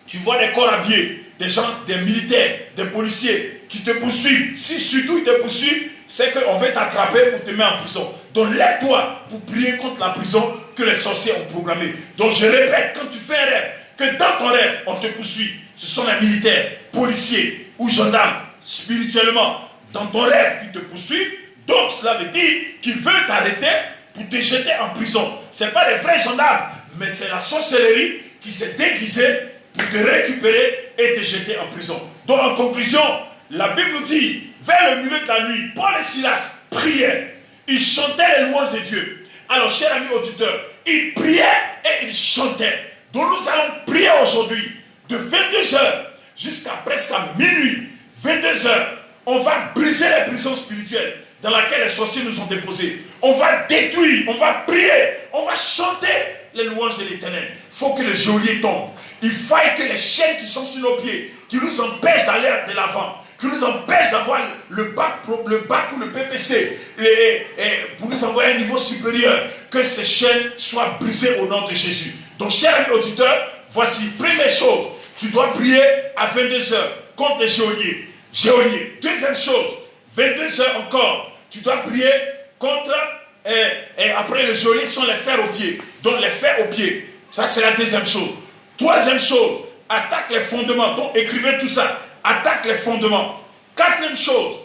tu vois des corps habillés, des gens, des militaires, des policiers qui te poursuivent. Si surtout ils te poursuivent, c'est qu'on veut t'attraper pour te mettre en prison. Donc lève-toi pour prier contre la prison que les sorciers ont programmée. Donc je répète, quand tu fais un rêve, que dans ton rêve, on te poursuit, ce sont les militaires, policiers ou gendarmes, spirituellement, dans ton rêve qui te poursuivent, donc cela veut dire qu'ils veulent t'arrêter pour te jeter en prison. Ce n'est pas des vrais gendarmes, mais c'est la sorcellerie qui s'est déguisée pour te récupérer et te jeter en prison. Donc en conclusion, la Bible nous dit, vers le milieu de la nuit, Paul et Silas priaient, ils chantaient les louanges de Dieu. Alors chers amis auditeurs, ils priaient et ils chantaient. Donc nous allons prier aujourd'hui de 22h jusqu'à presque à minuit, 22h. On va briser les prisons spirituelles dans lesquelles les sorciers nous ont déposés. On va détruire, on va prier, on va chanter les louanges de l'Éternel. Il faut que le geôlier tombe. Il faut que les chaînes qui sont sur nos pieds, qui nous empêchent d'aller de l'avant, qui nous empêchent d'avoir le bac ou le PPC, pour nous envoyer à un niveau supérieur, que ces chaînes soient brisées au nom de Jésus. Donc, chers amis auditeurs, voici, première chose, tu dois prier à 22h contre les geôliers. Deuxième chose, 22h encore, tu dois prier contre, et après les geôliers sont les fers aux pieds. Donc, les fers aux pieds, ça c'est la deuxième chose. Troisième chose, attaque les fondements. Donc, écrivez tout ça. Attaque les fondements. Quatrième chose,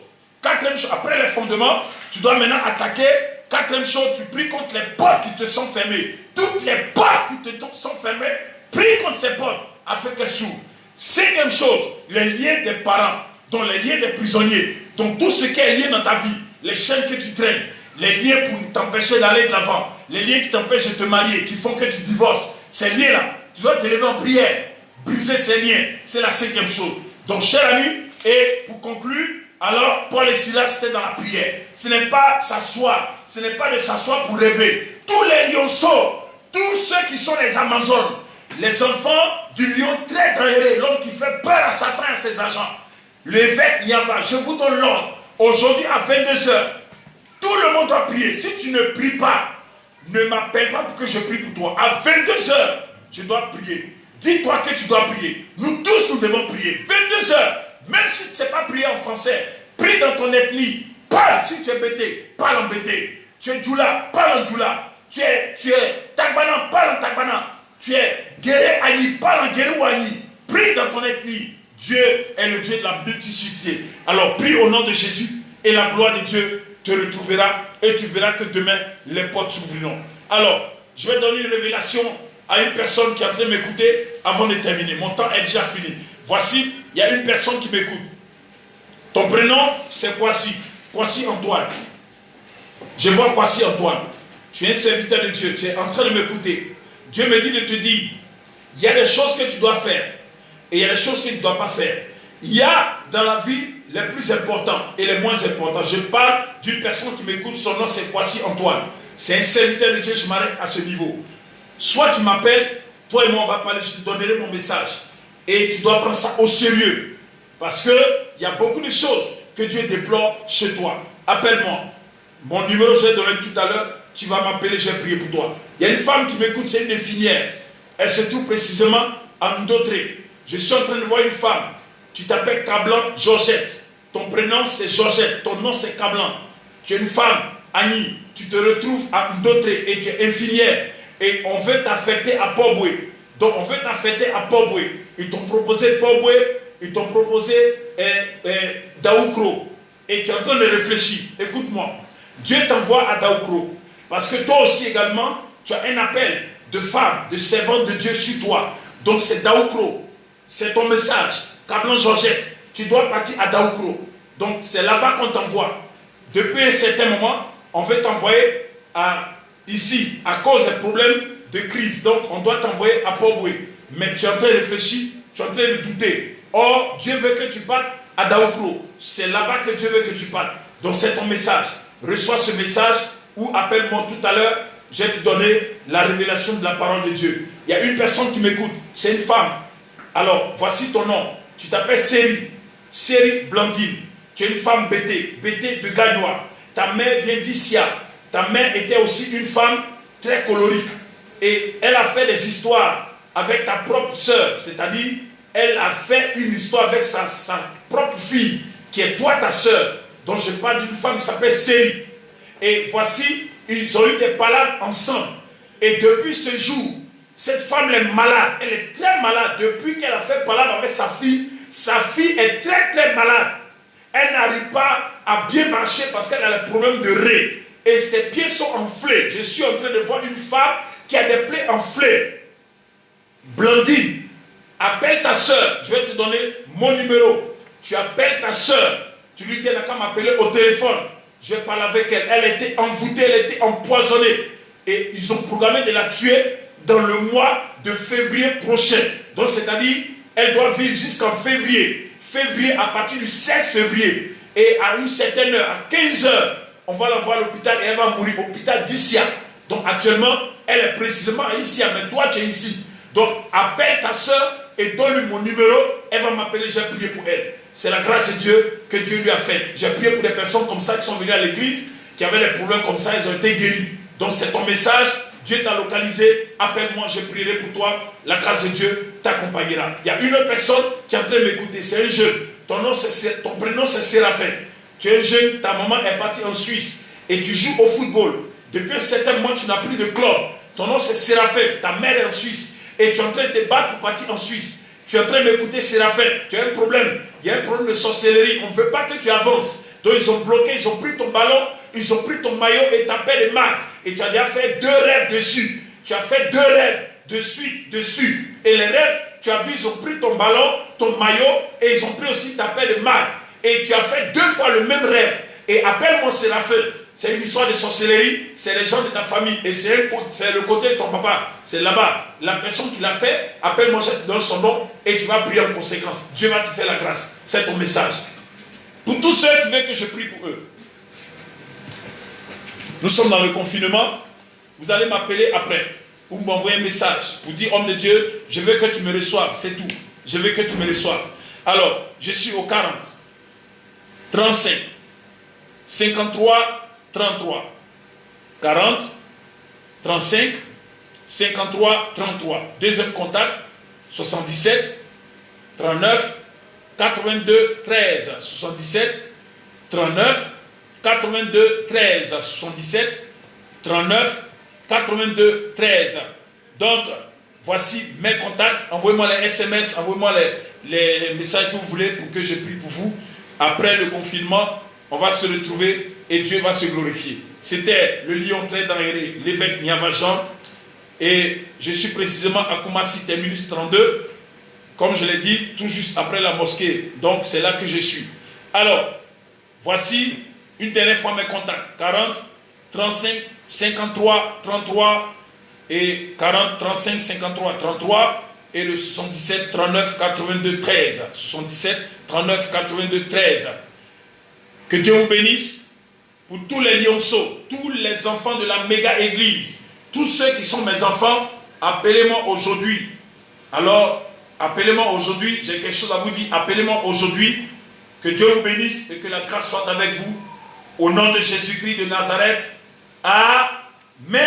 après les fondements, tu dois maintenant attaquer. Quatrième chose, tu pries contre les portes qui te sont fermées. Toutes les portes qui te sont fermées, prie contre ces portes afin qu'elles s'ouvrent. Cinquième chose, les liens des parents, donc les liens des prisonniers, donc tout ce qui est lié dans ta vie, les chaînes que tu traînes, les liens pour t'empêcher d'aller de l'avant, les liens qui t'empêchent de te marier, qui font que tu divorces, ces liens-là, tu dois te lever en prière, briser ces liens, c'est la cinquième chose. Donc chers amis, et pour conclure, Alors, Paul et Silas, c'était dans la prière. Ce n'est pas s'asseoir. Ce n'est pas de s'asseoir pour rêver. Tous les lionceaux, tous ceux qui sont les Amazones, les enfants du lion très dangereux, l'homme qui fait peur à Satan et à ses agents. L'évêque Yava, je vous donne l'ordre. Aujourd'hui à 22 h, tout le monde doit prier. Si tu ne pries pas, ne m'appelle pas pour que je prie pour toi. À 22 h, je dois prier. Dis-toi que tu dois prier. Nous tous, nous devons prier. 22 h, même si tu ne sais pas prier en français, prie dans ton ethnie. Parle si tu es Bété, parle en Bété. Tu es Djoula, parle en Djoula. Tu es Tagbana, parle en Tagbana. Tu es Guéré Ani, parle en Guéré Ani. Prie dans ton ethnie. Dieu est le Dieu de la multisuccès. Alors prie au nom de Jésus et la gloire de Dieu te retrouvera et tu verras que demain les portes s'ouvriront. Alors, je vais donner une révélation à une personne qui est en train de m'écouter avant de terminer. Mon temps est déjà fini. Voici, il y a une personne qui m'écoute. Ton prénom, c'est Kwasi. Kwasi Antoine. Je vois Kwasi Antoine. Tu es un serviteur de Dieu. Tu es en train de m'écouter. Dieu me dit de te dire, il y a des choses que tu dois faire et il y a des choses que tu ne dois pas faire. Il y a dans la vie les plus importants et les moins importants. Je parle d'une personne qui m'écoute, son nom c'est Kwasi Antoine. C'est un serviteur de Dieu, je m'arrête à ce niveau. Soit tu m'appelles, toi et moi on va parler, je te donnerai mon message. Et tu dois prendre ça au sérieux. Parce qu'il y a beaucoup de choses que Dieu déploie chez toi. Appelle-moi. Mon numéro, je l'ai donné tout à l'heure. Tu vas m'appeler, je vais prier pour toi. Il y a une femme qui m'écoute, c'est une infirmière. Elle se trouve précisément à Ndautré. Je suis en train de voir une femme. Tu t'appelles Kablan Georgette. Ton prénom c'est Georgette. Ton nom c'est Kablan. Tu es une femme, Annie. Tu te retrouves à Ndautré et tu es infirmière. Et on veut t'affecter à Poboué. Donc on veut t'affecter à Poboué. Ils t'ont proposé Poboué. Ils t'ont proposé Daoukro. Et tu es en train de réfléchir. Écoute-moi. Dieu t'envoie à Daoukro. Parce que toi aussi également, tu as un appel de femme, de servante de Dieu sur toi. Donc c'est Daoukro. C'est ton message. Kablan Georgette, tu dois partir à Daoukro. Donc c'est là-bas qu'on t'envoie. Depuis un certain moment, on veut t'envoyer ici à cause des problèmes de crise. Donc on doit t'envoyer à Poboué. Mais tu es en train de réfléchir, tu es en train de douter. Or, Dieu veut que tu partes à Daoukro. C'est là-bas que Dieu veut que tu partes. Donc c'est ton message. Reçois ce message ou appelle-moi tout à l'heure. Je vais te donner la révélation de la parole de Dieu. Il y a une personne qui m'écoute. C'est une femme. Alors, voici ton nom. Tu t'appelles Séri. Séri Blandine. Tu es une femme Bété. Bété de Gagnois. Ta mère vient d'Issia. Ta mère était aussi une femme très colorique. Et elle a fait des histoires avec ta propre sœur. C'est-à-dire, elle a fait une histoire avec sa propre fille, qui est toi ta sœur. Donc je parle d'une femme qui s'appelle Séri. Et voici, ils ont eu des palades ensemble. Et depuis ce jour, cette femme est malade. Elle est très malade. Depuis qu'elle a fait palade avec sa fille est très très malade. Elle n'arrive pas à bien marcher parce qu'elle a le problème de rein. Et ses pieds sont enflés. Je suis en train de voir une femme qui a des plaies enflées. Blandine, appelle ta soeur. Je vais te donner mon numéro. Tu appelles ta soeur. Tu lui dis, elle n'a qu'à m'appeler au téléphone. Je vais parler avec elle. Elle était envoûtée, elle était empoisonnée. Et ils ont programmé de la tuer dans le mois de février prochain. Donc, c'est-à-dire, elle doit vivre jusqu'en février. Février, à partir du 16 février. Et à une certaine heure, à 15 heures, on va l'envoyer à l'hôpital et elle va mourir. Hôpital d'Issia. Donc, actuellement, elle est précisément à Issia. Mais toi, tu es ici. Donc, appelle ta soeur et donne-lui mon numéro. Elle va m'appeler, j'ai prié pour elle. C'est la grâce de Dieu que Dieu lui a faite. J'ai prié pour des personnes comme ça qui sont venues à l'église, qui avaient des problèmes comme ça, ils ont été guéris. Donc c'est ton message, Dieu t'a localisé, appelle-moi, je prierai pour toi, la grâce de Dieu t'accompagnera. Il y a une autre personne qui est en train de m'écouter, c'est un jeune, ton prénom c'est Séraphin. Tu es un jeune, ta maman est partie en Suisse et tu joues au football. Depuis un certain mois, tu n'as plus de club. Ton nom c'est Séraphin, ta mère est en Suisse et tu es en train de te battre pour partir en Suisse. Tu es en train de m'écouter, Séraphin. Tu as un problème. Il y a un problème de sorcellerie. On ne veut pas que tu avances. Donc ils ont bloqué, ils ont pris ton ballon, ils ont pris ton maillot et t'appellent des marques. Et tu as déjà fait 2 rêves dessus. Tu as fait 2 rêves de suite dessus. Et les rêves, tu as vu, ils ont pris ton ballon, ton maillot et ils ont pris aussi ta paire de marques. Et tu as fait 2 fois le même rêve. Et appelle-moi Séraphin. C'est une histoire de sorcellerie, c'est les gens de ta famille et c'est le côté de ton papa, c'est là-bas. La personne qui l'a fait, appelle-moi, je te donne son nom et tu vas prier en conséquence. Dieu va te faire la grâce. C'est ton message. Pour tous ceux qui veulent que je prie pour eux. Nous sommes dans le confinement. Vous allez m'appeler après. Ou m'envoyer un message pour dire, homme de Dieu, je veux que tu me reçoives. C'est tout. Je veux que tu me reçoives. Alors, je suis au 40, 35, 53, 33. 40, 35, 53, 33. Deuxième contact, 77, 39, 82, 13. 77, 39, 82, 13. 77, 39, 82, 13. Donc, voici mes contacts. Envoyez-moi les SMS, envoyez-moi les messages que vous voulez pour que je prie pour vous. Après le confinement, on va se retrouver et Dieu va se glorifier. C'était le lion très d'Aéré, l'évêque Niava Jean. Et je suis précisément à Koumassi, terminus 32. Comme je l'ai dit, tout juste après la mosquée. Donc, c'est là que je suis. Alors, voici une dernière fois mes contacts. 40, 35, 53, 33 et 40, 35, 53, 33 et le 77, 39, 82, 13. 77, 39, 82, 13. Que Dieu vous bénisse pour tous les lionceaux, tous les enfants de la méga église, tous ceux qui sont mes enfants, appelez-moi aujourd'hui. Alors, appelez-moi aujourd'hui, j'ai quelque chose à vous dire, appelez-moi aujourd'hui. Que Dieu vous bénisse et que la grâce soit avec vous. Au nom de Jésus-Christ de Nazareth. Amen.